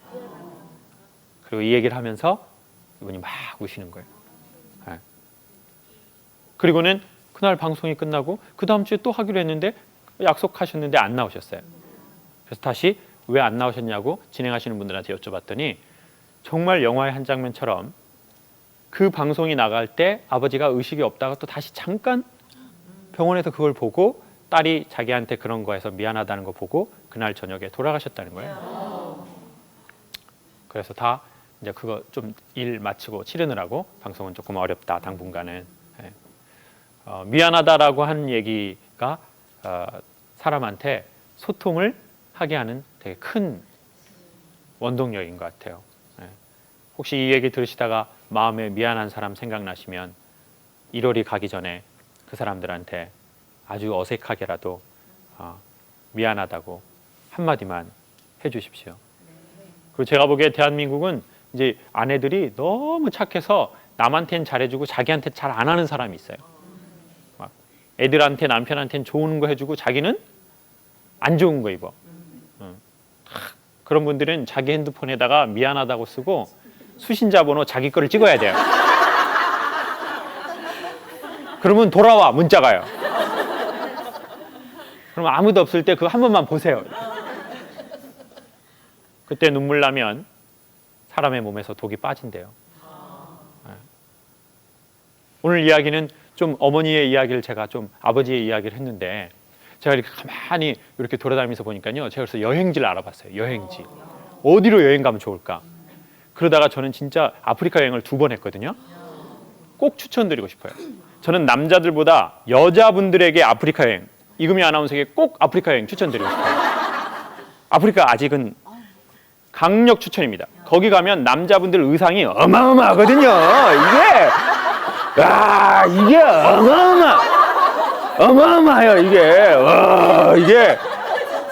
A: 그리고 이 얘기를 하면서 이분이 막 우시는 거예요. 네. 그리고는 그날 방송이 끝나고 그 다음 주에 또 하기로 했는데 약속하셨는데 안 나오셨어요. 그래서 다시 왜 안 나오셨냐고 진행하시는 분들한테 여쭤봤더니 정말 영화의 한 장면처럼 그 방송이 나갈 때 아버지가 의식이 없다가 또 다시 잠깐 병원에서 그걸 보고 딸이 자기한테 그런 거에서 미안하다는 거 보고 그날 저녁에 돌아가셨다는 거예요. 그래서 다 이제 그거 좀 일 마치고 치르느라고 방송은 조금 어렵다 당분간은. 미안하다라고 한 얘기가 사람한테 소통을 하게 하는 되게 큰 원동력인 것 같아요. 혹시 이 얘기 들으시다가 마음에 미안한 사람 생각나시면 1월이 가기 전에 그 사람들한테 아주 어색하게라도 미안하다고 한마디만 해주십시오. 그리고 제가 보기에 대한민국은 이제 아내들이 너무 착해서 남한테는 잘해주고 자기한테 잘 안 하는 사람이 있어요. 막 애들한테 남편한테는 좋은 거 해주고 자기는 안 좋은 거 입어. 그런 분들은 자기 핸드폰에다가 미안하다고 쓰고 수신자 번호 자기 거를 찍어야 돼요. 그러면 돌아와 문자가요. 그럼 아무도 없을 때 그거 한 번만 보세요. 그때 눈물 나면 사람의 몸에서 독이 빠진대요. 오늘 이야기는 좀 어머니의 이야기를 제가 좀 아버지의 이야기를 했는데 제가 이렇게 가만히 이렇게 돌아다니면서 보니까요. 제가 그래서 여행지를 알아봤어요. 여행지. 어디로 여행 가면 좋을까? 그러다가 저는 진짜 아프리카 여행을 2번 했거든요. 꼭 추천드리고 싶어요. 저는 남자들보다 여자분들에게 아프리카 여행, 이금희 아나운서에게 꼭 아프리카 여행 추천드리고 싶어요. 아프리카 아직은 강력 추천입니다. 거기 가면 남자분들 의상이 어마어마하거든요. 이게 어마어마해요. 이게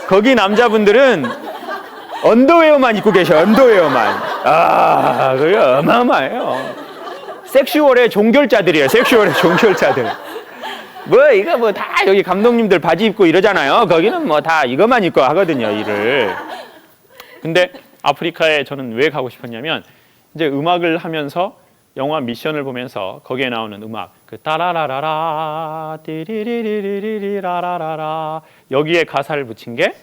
A: 거기 남자분들은 언더웨어만 입고 계셔. 언더웨어만. 그게 어마어마해요. 섹슈얼의 종결자들이에요. 섹슈얼의 종결자들. 이거 뭐 다 여기 감독님들 바지 입고 이러잖아요. 거기는 뭐 다 이것만 입고 하거든요, 일을. 근데 아프리카에 저는 왜 가고 싶었냐면 이제 음악을 하면서 영화 미션을 보면서 거기에 나오는 음악 그 따라라라라 띠리리리리리라라라 여기에 가사를 붙인 게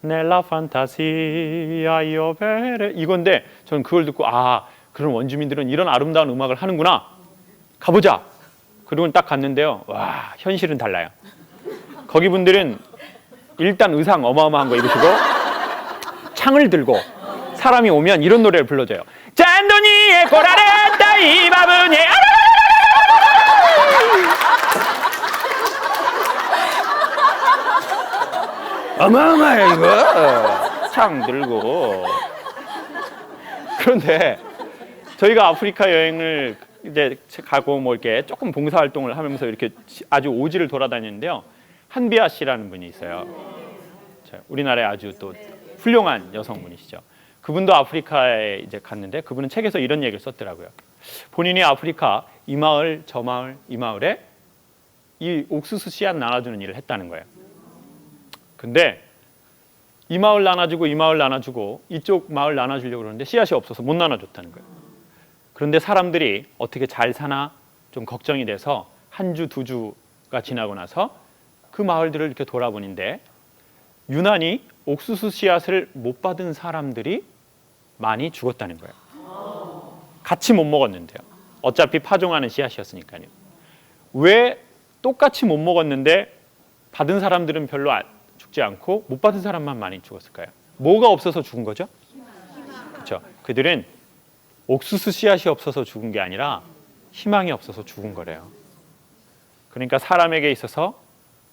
A: 넬라 판타시아 이오베레 이건데 저는 그걸 듣고 아 그런 원주민들은 이런 아름다운 음악을 하는구나 가보자. 그리고 딱 갔는데요. 와 현실은 달라요. 거기 분들은 일단 의상 어마어마한 거 입으시고 창을 들고 사람이 오면 이런 노래를 불러줘요. 짠도니에 고라레따 이바브니 어마어마해 이거 창 들고. 그런데 저희가 아프리카 여행을 이제 가고 뭐 이렇게 조금 봉사활동을 하면서 이렇게 아주 오지를 돌아다니는데요. 한비아 씨라는 분이 있어요. 우리나라에 아주 또 훌륭한 여성분이시죠. 그분도 아프리카에 이제 갔는데 그분은 책에서 이런 얘기를 썼더라고요. 본인이 아프리카 이 마을 저 마을 이 마을에 이 옥수수 씨앗 나눠주는 일을 했다는 거예요. 근데 이 마을 나눠주고 이 마을 나눠주고 이쪽 마을 나눠주려고 그러는데 씨앗이 없어서 못 나눠줬다는 거예요. 그런데 사람들이 어떻게 잘 사나 좀 걱정이 돼서 한 주, 두 주가 지나고 나서 그 마을들을 이렇게 돌아보는데 유난히 옥수수 씨앗을 못 받은 사람들이 많이 죽었다는 거예요. 같이 못 먹었는데요. 어차피 파종하는 씨앗이었으니까요. 왜 똑같이 못 먹었는데 받은 사람들은 별로 죽지 않고 못 받은 사람만 많이 죽었을까요? 뭐가 없어서 죽은 거죠? 그렇죠. 그들은 옥수수 씨앗이 없어서 죽은 게 아니라 희망이 없어서 죽은 거래요. 그러니까 사람에게 있어서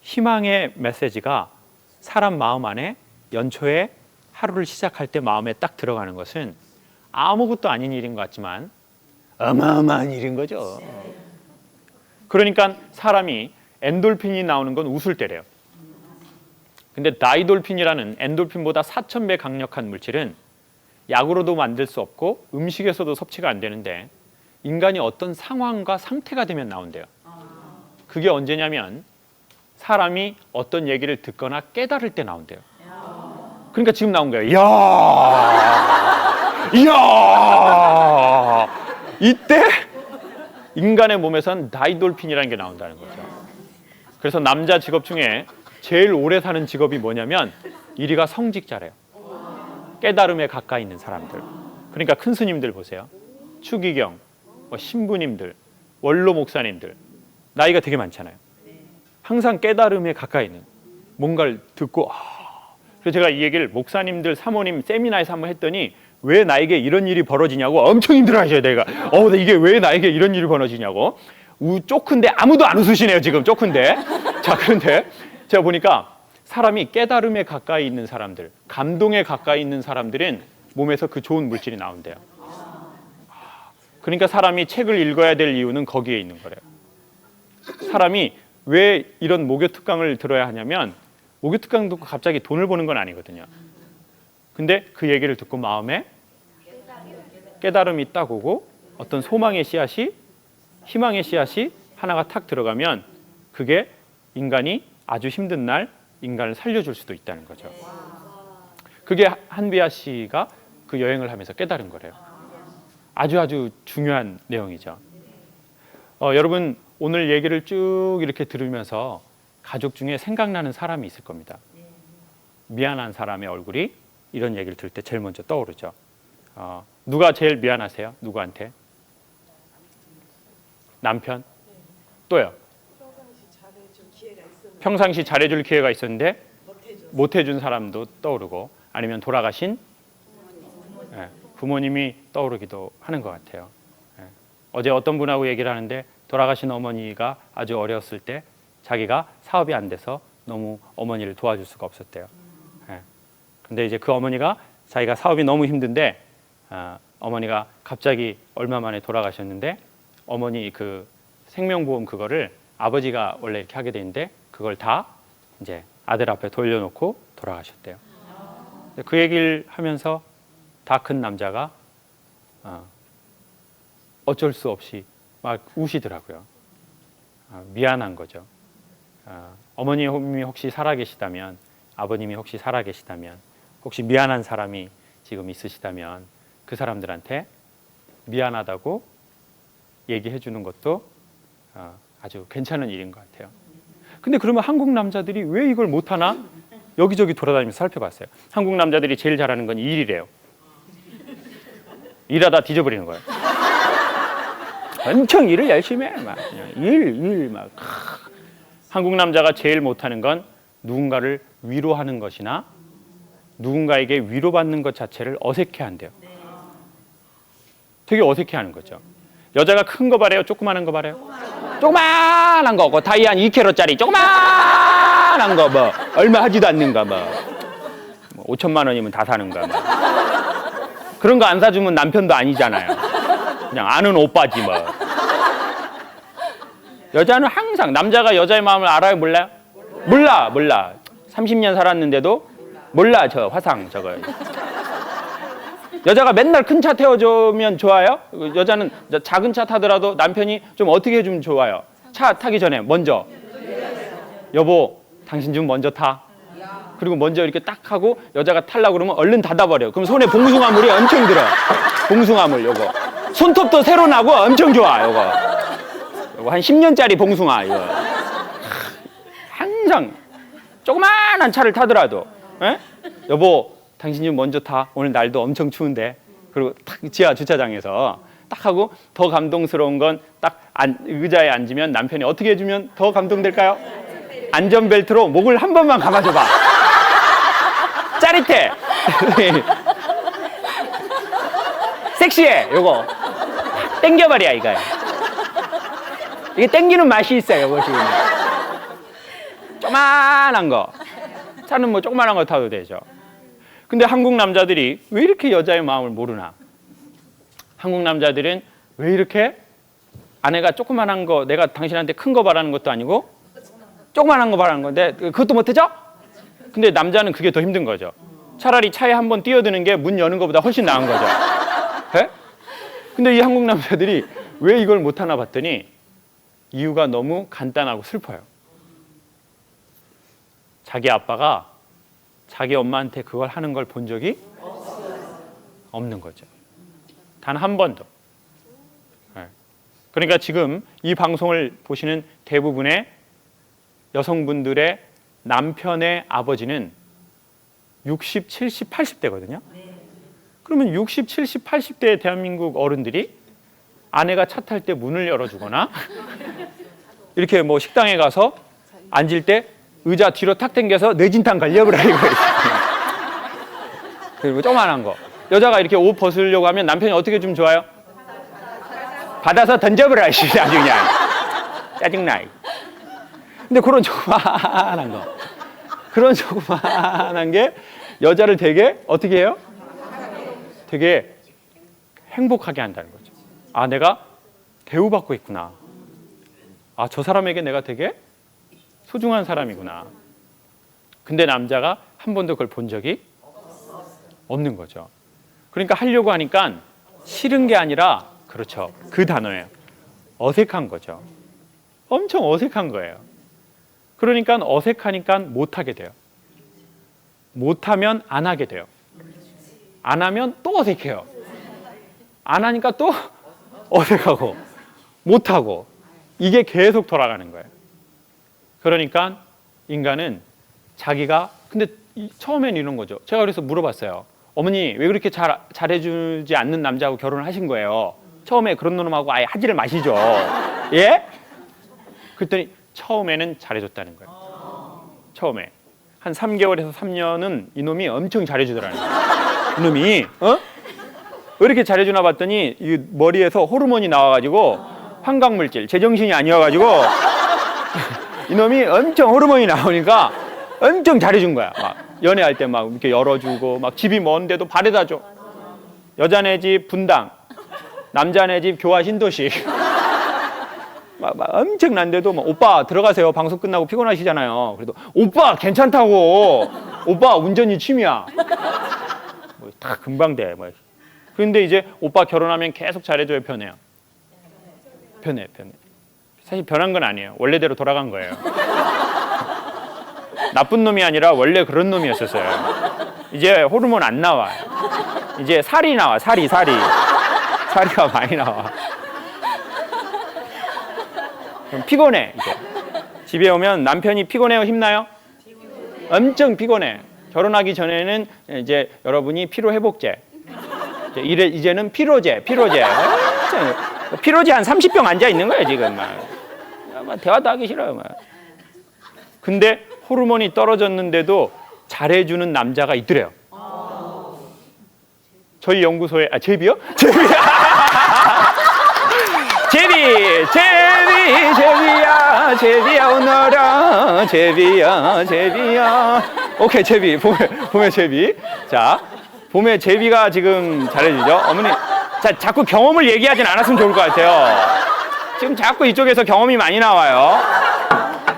A: 희망의 메시지가 사람 마음 안에 연초에 하루를 시작할 때 마음에 딱 들어가는 것은 아무것도 아닌 일인 것 같지만 어마어마한 일인 거죠. 그러니까 사람이 엔돌핀이 나오는 건 웃을 때래요. 근데 다이돌핀이라는 엔돌핀보다 4,000배 강력한 물질은 약으로도 만들 수 없고 음식에서도 섭취가 안 되는데 인간이 어떤 상황과 상태가 되면 나온대요. 그게 언제냐면 사람이 어떤 얘기를 듣거나 깨달을 때 나온대요. 그러니까 지금 나온 거예요. 이야 이때 인간의 몸에선 다이돌핀이라는 게 나온다는 거죠. 그래서 남자 직업 중에 제일 오래 사는 직업이 뭐냐면 1위가 성직자래요. 깨달음에 가까이 있는 사람들. 그러니까 큰 스님들 보세요. 추기경, 신부님들, 원로 목사님들 나이가 되게 많잖아요. 항상 깨달음에 가까이 있는 뭔가를 듣고 그래서 제가 이 얘기를 목사님들 사모님 세미나에서 한번 했더니 왜 나에게 이런 일이 벌어지냐고 엄청 힘들어하셔요. 내가 이게 왜 나에게 이런 일이 벌어지냐고 쪼큰데 아무도 안 웃으시네요. 지금 쪼큰데. 자 그런데 제가 보니까 사람이 깨달음에 가까이 있는 사람들, 감동에 가까이 있는 사람들은 몸에서 그 좋은 물질이 나온대요. 그러니까 사람이 책을 읽어야 될 이유는 거기에 있는 거래요. 사람이 왜 이런 목요특강을 들어야 하냐면 목요특강 듣고 갑자기 돈을 버는 건 아니거든요. 근데 그 얘기를 듣고 마음에 깨달음이 딱 오고 어떤 소망의 씨앗이 희망의 씨앗이 하나가 탁 들어가면 그게 인간이 아주 힘든 날 인간을 살려줄 수도 있다는 거죠. 그게 한비아 씨가 그 여행을 하면서 깨달은 거래요. 아주 중요한 내용이죠. 여러분 오늘 얘기를 쭉 이렇게 들으면서 가족 중에 생각나는 사람이 있을 겁니다. 미안한 사람의 얼굴이 이런 얘기를 들을 때 제일 먼저 떠오르죠. 누가 제일 미안하세요? 누구한테? 남편? 또요? 평상시 잘해줄 기회가 있었는데 못 해준 사람도 떠오르고 아니면 돌아가신 부모님이 떠오르기도 하는 것 같아요. 어제 어떤 분하고 얘기를 하는데 돌아가신 어머니가 아주 어렸을 때 자기가 사업이 안 돼서 너무 어머니를 도와줄 수가 없었대요. 근데 이제 그 어머니가 자기가 사업이 너무 힘든데 어머니가 갑자기 얼마 만에 돌아가셨는데 어머니 그 생명보험 그거를 아버지가 원래 이렇게 하게 돼 있는데 그걸 다 이제 아들 앞에 돌려놓고 돌아가셨대요. 그 얘기를 하면서 다 큰 남자가 어쩔 수 없이 막 우시더라고요. 미안한 거죠. 어머님이 혹시 살아계시다면 아버님이 혹시 살아계시다면 혹시 미안한 사람이 지금 있으시다면 그 사람들한테 미안하다고 얘기해 주는 것도 아주 괜찮은 일인 것 같아요. 근데 그러면 한국 남자들이 왜 이걸 못하나? 여기저기 돌아다니면서 살펴봤어요. 한국 남자들이 제일 잘하는 건 일이래요. 일하다 뒤져버리는 거예요. 엄청 일을 열심히 해. 막 일 막. 한국 남자가 제일 못하는 건 누군가를 위로하는 것이나 누군가에게 위로받는 것 자체를 어색해한대요. 되게 어색해하는 거죠. 여자가 큰 거 바래요? 조그마한 거 바래요? 조그만한 거, 그 다이 한 2kg짜리 조그만한 거 뭐 얼마 하지도 않는가 뭐 5천만 원이면 다 사는가 뭐 그런 거 안 사주면 남편도 아니잖아요. 그냥 아는 오빠지 뭐. 여자는 항상 남자가 여자의 마음을 알아요? 몰라요? 몰라. 30년 살았는데도 몰라. 저 화상 저거. 여자가 맨날 큰 차 태워주면 좋아요? 여자는 작은 차 타더라도 남편이 좀 어떻게 해주면 좋아요? 차 타기 전에 먼저 여보 당신 좀 먼저 타. 그리고 먼저 이렇게 딱 하고 여자가 타려고 그러면 얼른 닫아버려. 그럼 손에 봉숭아물이 엄청 들어. 봉숭아물 요거. 손톱도 새로 나고 엄청 좋아 요거. 요거 한 10년짜리 봉숭아 이거. 항상 조그만한 차를 타더라도 여보 당신 좀 먼저 타. 오늘 날도 엄청 추운데. 그리고 딱 지하 주차장에서 딱 하고 더 감동스러운 건 딱 의자에 앉으면 남편이 어떻게 해주면 더 감동될까요? 안전벨트로 목을 한 번만 감아줘봐. 짜릿해. 섹시해. 요거 땡겨버려 이거야. 이게 땡기는 맛이 있어요. 요거 지금 조그만한 거. 차는 뭐 조그만한 거 타도 되죠. 근데 한국 남자들이 왜 이렇게 여자의 마음을 모르나? 한국 남자들은 왜 이렇게 아내가 조그만한 거, 내가 당신한테 큰 거 바라는 것도 아니고 조그만한 거 바라는 건데 그것도 못해줘? 근데 남자는 그게 더 힘든 거죠. 차라리 차에 한번 뛰어드는 게 문 여는 것보다 훨씬 나은 거죠. 네? 근데 이 한국 남자들이 왜 이걸 못하나 봤더니 이유가 너무 간단하고 슬퍼요. 자기 아빠가 자기 엄마한테 그걸 하는 걸 본 적이 없는 거죠. 단 한 번도. 그러니까 지금 이 방송을 보시는 대부분의 여성분들의 남편의 아버지는 60, 70, 80대거든요. 그러면 60, 70, 80대의 대한민국 어른들이 아내가 차 탈 때 문을 열어주거나 이렇게 뭐 식당에 가서 앉을 때 의자 뒤로 탁 당겨서 뇌진탕 걸려버려 이거. 그리고 조그만한 거. 여자가 이렇게 옷 벗으려고 하면 남편이 어떻게 해주면 좋아요? 받아서 던져버려 아주 그냥. 짜증나. 근데 그런 조그만한 거. 그런 조그만한 게 여자를 되게 어떻게 해요? 되게 행복하게 한다는 거죠. 아, 내가 대우받고 있구나. 아, 저 사람에게 내가 되게 소중한 사람이구나. 근데 남자가 한 번도 그걸 본 적이 없는 거죠. 그러니까 하려고 하니까 싫은 게 아니라 그렇죠. 그 단어예요. 어색한 거죠. 엄청 어색한 거예요. 그러니까 어색하니까 못하게 돼요. 못하면 안 하게 돼요. 안 하면 또 어색해요. 안 하니까 또 어색하고 못하고 이게 계속 돌아가는 거예요. 그러니까 인간은 자기가 근데 처음엔 이런 거죠. 제가 그래서 물어봤어요. 어머니 왜 그렇게 잘해주지 않는 남자하고 결혼을 하신 거예요? 처음에 그런 놈하고 아예 하지를 마시죠. 예? 그랬더니 처음에는 잘해줬다는 거예요. 처음에 한 3개월에서 3년은 이놈이 엄청 잘해주더라는 거예요. 이놈이 왜 이렇게 잘해주나 봤더니 이 머리에서 호르몬이 나와가지고 환각물질, 제정신이 아니어가지고 이놈이 엄청 호르몬이 나오니까 엄청 잘해준 거야. 막 연애할 때 막 이렇게 열어주고 막 집이 먼데도 바래다 줘. 여자네 집 분당, 남자네 집 교화 신도시. 막 엄청난데도 막 오빠 들어가세요. 방송 끝나고 피곤하시잖아요. 그래도 오빠 괜찮다고. 오빠 운전이 취미야. 뭐 다 금방 돼. 뭐. 그런데 이제 오빠 결혼하면 계속 잘해줘야 편해요. 편해. 사실 변한 건 아니에요. 원래대로 돌아간 거예요. 나쁜 놈이 아니라 원래 그런 놈이었었어요. 이제 호르몬 안 나와. 이제 살이 나와. 살이. 살이가 많이 나와. 그럼 피곤해. 이제 집에 오면 남편이 피곤해요, 힘나요? 엄청 피곤해. 결혼하기 전에는 이제 여러분이 피로 회복제, 이제는 피로제. 피로제 한 30병 앉아 있는 거예요 지금. 막 대화도 하기 싫어요. 막. 근데 호르몬이 떨어졌는데도 잘해주는 남자가 있더래요. 저희 연구소에 제비요? 제비야 오너라 제비야. 오케이, 제비. 봄에 제비. 자, 봄에 제비가 지금 잘해주죠. 어머니, 자, 자꾸 경험을 얘기하진 않았으면 좋을 것 같아요. 지금 자꾸 이쪽에서 경험이 많이 나와요.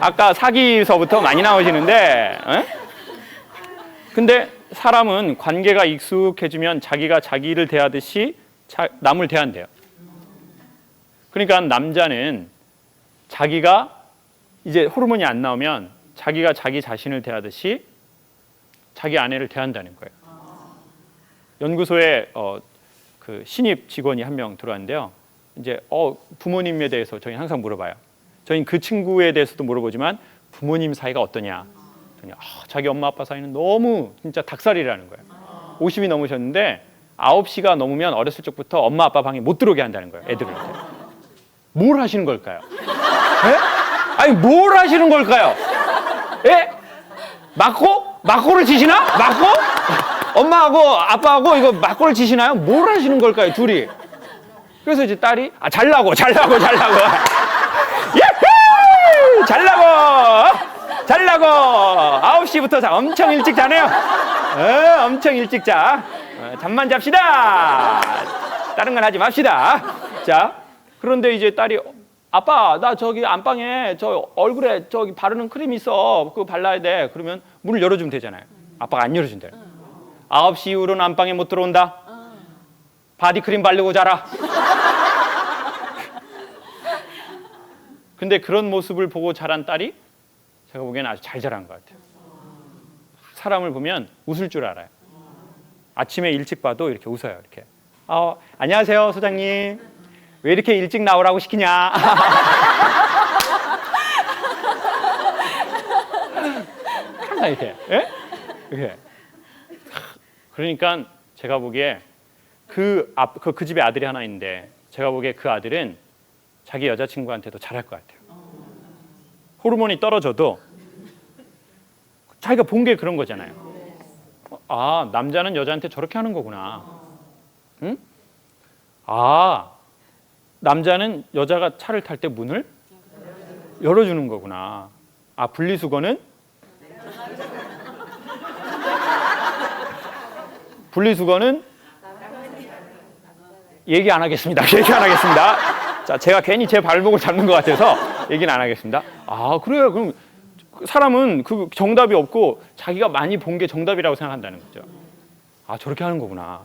A: 아까 사기서부터 많이 나오시는데, 근데 사람은 관계가 익숙해지면 자기가 자기를 대하듯이 남을 대한대요. 그러니까 남자는 자기가 이제 호르몬이 안 나오면 자기가 자기 자신을 대하듯이 자기 아내를 대한다는 거예요. 연구소에 그 신입 직원이 한 명 들어왔는데요. 이제 부모님에 대해서 저희 항상 물어봐요. 저희 그 친구에 대해서도 물어보지만 부모님 사이가 어떠냐. 자기 엄마 아빠 사이는 너무 진짜 닭살이라는 거예요. 50이 넘으셨는데 9시가 넘으면 어렸을 적부터 엄마 아빠 방에 못 들어오게 한다는 거예요. 애들한테. 뭘 하시는 걸까요? 에? 아니 뭘 하시는 걸까요? 에? 막고를 치시나? 막고? 엄마하고 아빠하고 이거 막고를 치시나요? 뭘 하시는 걸까요? 둘이. 그래서 이제 딸이 잘라고 예헤! 잘라고 9시부터 엄청 일찍 자네요. 엄청 일찍 자. 잠만 잡시다. 다른 건 하지 맙시다. 자, 그런데 이제 딸이 아빠 나 저기 안방에 저 얼굴에 저기 바르는 크림 있어. 그거 발라야 돼. 그러면 문을 열어주면 되잖아요. 아빠가 안 열어준대요. 9시 이후로는 안방에 못 들어온다. 바디크림 바르고 자라. 근데 그런 모습을 보고 자란 딸이 제가 보기에는 아주 잘 자란 것 같아요. 사람을 보면 웃을 줄 알아요. 아침에 일찍 봐도 이렇게 웃어요. 이렇게. 안녕하세요 소장님. 왜 이렇게 일찍 나오라고 시키냐. 항상 이렇게. 예? 이렇게. 그러니까 제가 보기에 그 집에 아들이 하나 있는데 제가 보기에 그 아들은 자기 여자친구한테도 잘할 것 같아요. 호르몬이 떨어져도 자기가 본 게 그런 거잖아요. 남자는 여자한테 저렇게 하는 거구나. 응? 남자는 여자가 차를 탈 때 문을 열어주는 거구나. 분리수거는 얘기 안 하겠습니다. 자, 제가 괜히 제 발목을 잡는 것 같아서 얘기는 안 하겠습니다. 그래요. 그럼 사람은 그 정답이 없고 자기가 많이 본 게 정답이라고 생각한다는 거죠. 저렇게 하는 거구나.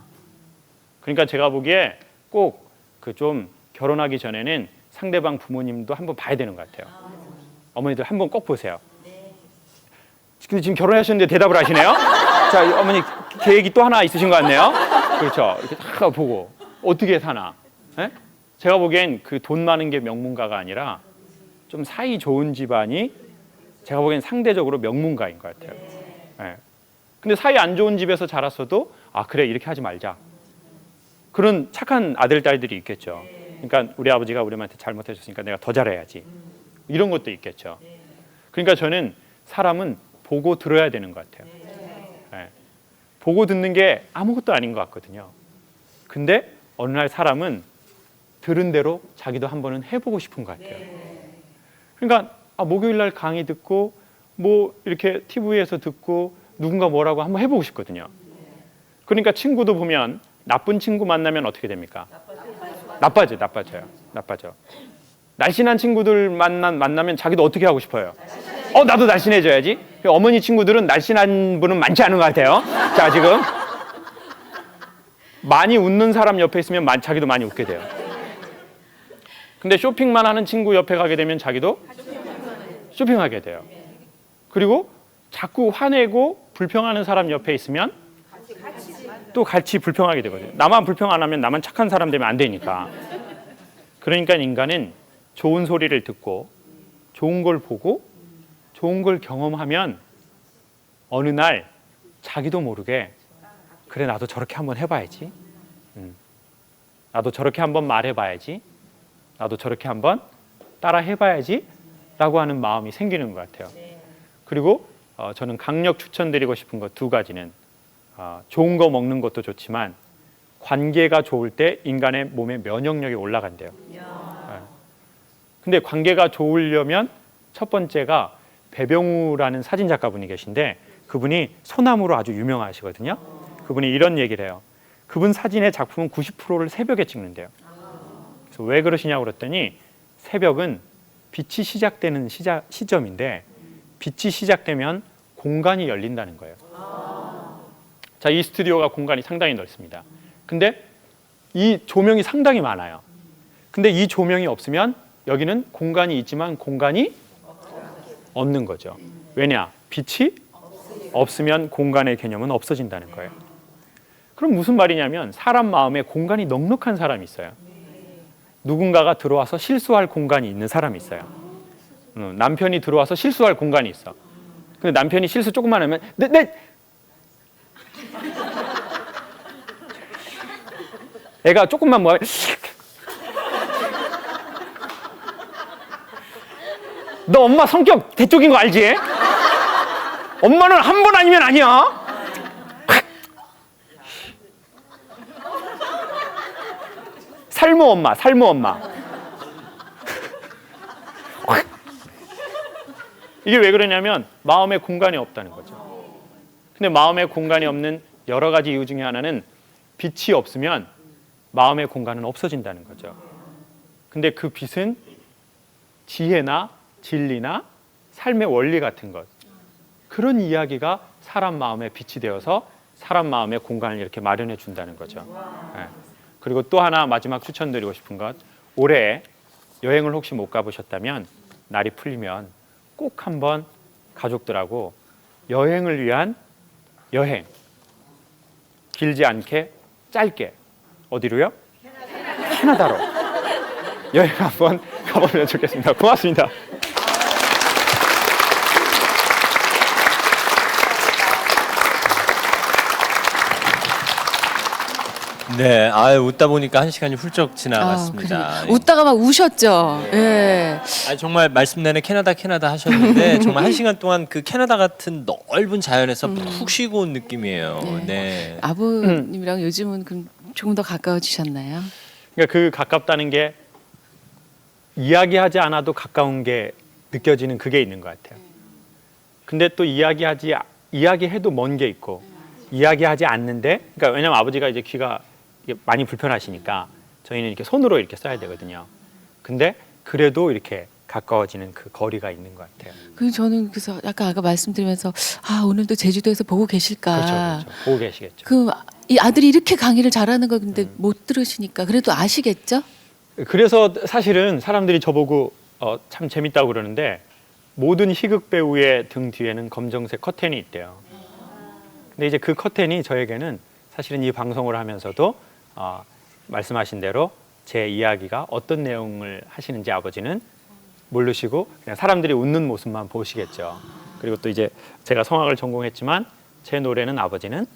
A: 그러니까 제가 보기에 꼭 그 좀 결혼하기 전에는 상대방 부모님도 한번 봐야 되는 것 같아요. 어머니들 한번 꼭 보세요. 지금 결혼하셨는데 대답을 하시네요. 자, 어머니 계획이 또 하나 있으신 것 같네요. 그렇죠. 이렇게 다 보고 어떻게 사나. 에? 제가 보기엔 그 돈 많은 게 명문가가 아니라 좀 사이 좋은 집안이 제가 보기엔 상대적으로 명문가인 것 같아요. 네. 근데 사이 안 좋은 집에서 자랐어도 그래 이렇게 하지 말자. 그런 착한 아들 딸들이 있겠죠. 그러니까 우리 아버지가 우리 엄마한테 잘못해줬으니까 내가 더 잘해야지. 이런 것도 있겠죠. 그러니까 저는 사람은 보고 들어야 되는 것 같아요. 네. 보고 듣는 게 아무것도 아닌 것 같거든요. 근데 어느 날 사람은 들은 대로 자기도 한번은 해보고 싶은 것 같아요. 그러니까 목요일 날 강의 듣고 뭐 이렇게 TV에서 듣고 누군가 뭐라고 한번 해보고 싶거든요. 그러니까 친구도 보면 나쁜 친구 만나면 어떻게 됩니까? 나빠져요. 날씬한 친구들 만나면 자기도 어떻게 하고 싶어요? 나도 날씬해져야지. 어머니 친구들은 날씬한 분은 많지 않은 것 같아요. 자, 지금 많이 웃는 사람 옆에 있으면 자기도 많이 웃게 돼요. 근데 쇼핑만 하는 친구 옆에 가게 되면 자기도 쇼핑하게 돼요. 그리고 자꾸 화내고 불평하는 사람 옆에 있으면 또 같이 불평하게 되거든요. 나만 불평 안 하면 나만 착한 사람 되면 안 되니까. 그러니까 인간은 좋은 소리를 듣고 좋은 걸 보고 좋은 걸 경험하면 어느 날 자기도 모르게 그래 나도 저렇게 한번 해봐야지. 나도 저렇게 한번 말해봐야지. 나도 저렇게 한번 따라 해봐야지 라고 하는 마음이 생기는 것 같아요. 그리고 저는 강력 추천드리고 싶은 것 두 가지는 좋은 거 먹는 것도 좋지만 관계가 좋을 때 인간의 몸의 면역력이 올라간대요. 근데 관계가 좋으려면 첫 번째가 배병우라는 사진작가분이 계신데 그분이 소나무로 아주 유명하시거든요. 그분이 이런 얘기를 해요. 그분 사진의 작품은 90%를 새벽에 찍는데요. 그래서 왜 그러시냐고 그랬더니 새벽은 빛이 시작되는 시점인데 빛이 시작되면 공간이 열린다는 거예요. 자, 이 스튜디오가 공간이 상당히 넓습니다. 근데 이 조명이 상당히 많아요. 근데 이 조명이 없으면 여기는 공간이 있지만 공간이 없는 거죠. 왜냐? 빛이 없으면 공간의 개념은 없어진다는 거예요. 그럼 무슨 말이냐면 사람 마음에 공간이 넉넉한 사람이 있어요. 누군가가 들어와서 실수할 공간이 있는 사람이 있어요. 남편이 들어와서 실수할 공간이 있어. 근데 남편이 실수 조금만 하면 애가 조금만 뭐 너 엄마 성격 대쪽인 거 알지? 엄마는 한 번 아니면 아니야. 살모 엄마. 이게 왜 그러냐면 마음의 공간이 없다는 거죠. 근데 마음의 공간이 없는 여러 가지 이유 중에 하나는 빛이 없으면 마음의 공간은 없어진다는 거죠. 근데 그 빛은 지혜나 진리나 삶의 원리 같은 것, 그런 이야기가 사람 마음에 빛이 되어서 사람 마음의 공간을 이렇게 마련해 준다는 거죠. 네. 그리고 또 하나 마지막 추천드리고 싶은 것, 올해 여행을 혹시 못 가보셨다면 날이 풀리면 꼭 한번 가족들하고 여행을 위한 여행, 길지 않게 짧게 어디로요? 캐나다로 여행 한번 가보면 좋겠습니다. 고맙습니다.
B: 네, 웃다 보니까 1시간이 훌쩍 지나갔습니다.
C: 웃다가 막 우셨죠. 예.
B: 정말 말씀 내내 캐나다 하셨는데 정말 1시간 동안 그 캐나다 같은 넓은 자연에서 푹 쉬고 온 느낌이에요. 네.
C: 아버님이랑 요즘은 그럼 조금 더 가까워지셨나요?
A: 그러니까 그 가깝다는 게 이야기하지 않아도 가까운 게 느껴지는 그게 있는 것 같아요. 근데 또 이야기해도 먼 게 있고 이야기하지 않는데, 그러니까 왜냐면 아버지가 이제 귀가 많이 불편하시니까 저희는 이렇게 손으로 이렇게 써야 되거든요. 근데 그래도 이렇게 가까워지는 그 거리가 있는 것 같아요.
C: 저는 그래서 약간 아까 말씀드리면서 오늘도 제주도에서 보고 계실까.
A: 그렇죠. 보고 계시겠죠.
C: 이 아들이 이렇게 강의를 잘하는 거 근데 못 들으시니까 그래도 아시겠죠?
A: 그래서 사실은 사람들이 저보고 참 재밌다고 그러는데 모든 희극 배우의 등 뒤에는 검정색 커튼이 있대요. 근데 이제 그 커튼이 저에게는 사실은 이 방송을 하면서도 말씀하신 대로 제 이야기가 어떤 내용을 하시는지 아버지는 모르시고 그냥 사람들이 웃는 모습만 보시겠죠. 그리고 또 이제 제가 성악을 전공했지만 제 노래는 아버지는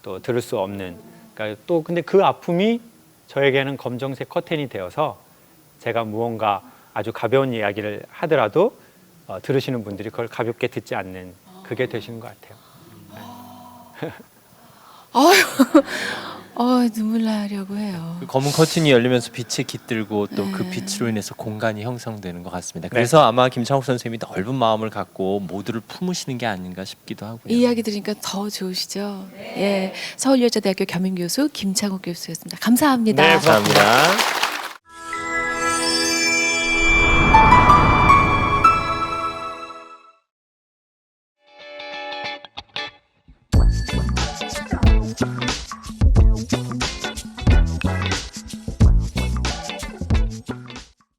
A: 또 들을 수 없는, 그러니까 또 근데 그 아픔이 저에게는 검정색 커튼이 되어서 제가 무언가 아주 가벼운 이야기를 하더라도 들으시는 분들이 그걸 가볍게 듣지 않는 그게 되시는 것 같아요.
C: 눈물 나려고 해요.
B: 그 검은 커튼이 열리면서 빛에 깃들고 또 그 빛으로 인해서 공간이 형성되는 것 같습니다. 그래서 아마 김창욱 선생님이 넓은 마음을 갖고 모두를 품으시는 게 아닌가 싶기도 하고요.
C: 이 이야기 들으니까 더 좋으시죠? 예, 서울여자대학교 겸임교수 김창욱 교수였습니다. 감사합니다.
A: 네,
B: 감사합니다.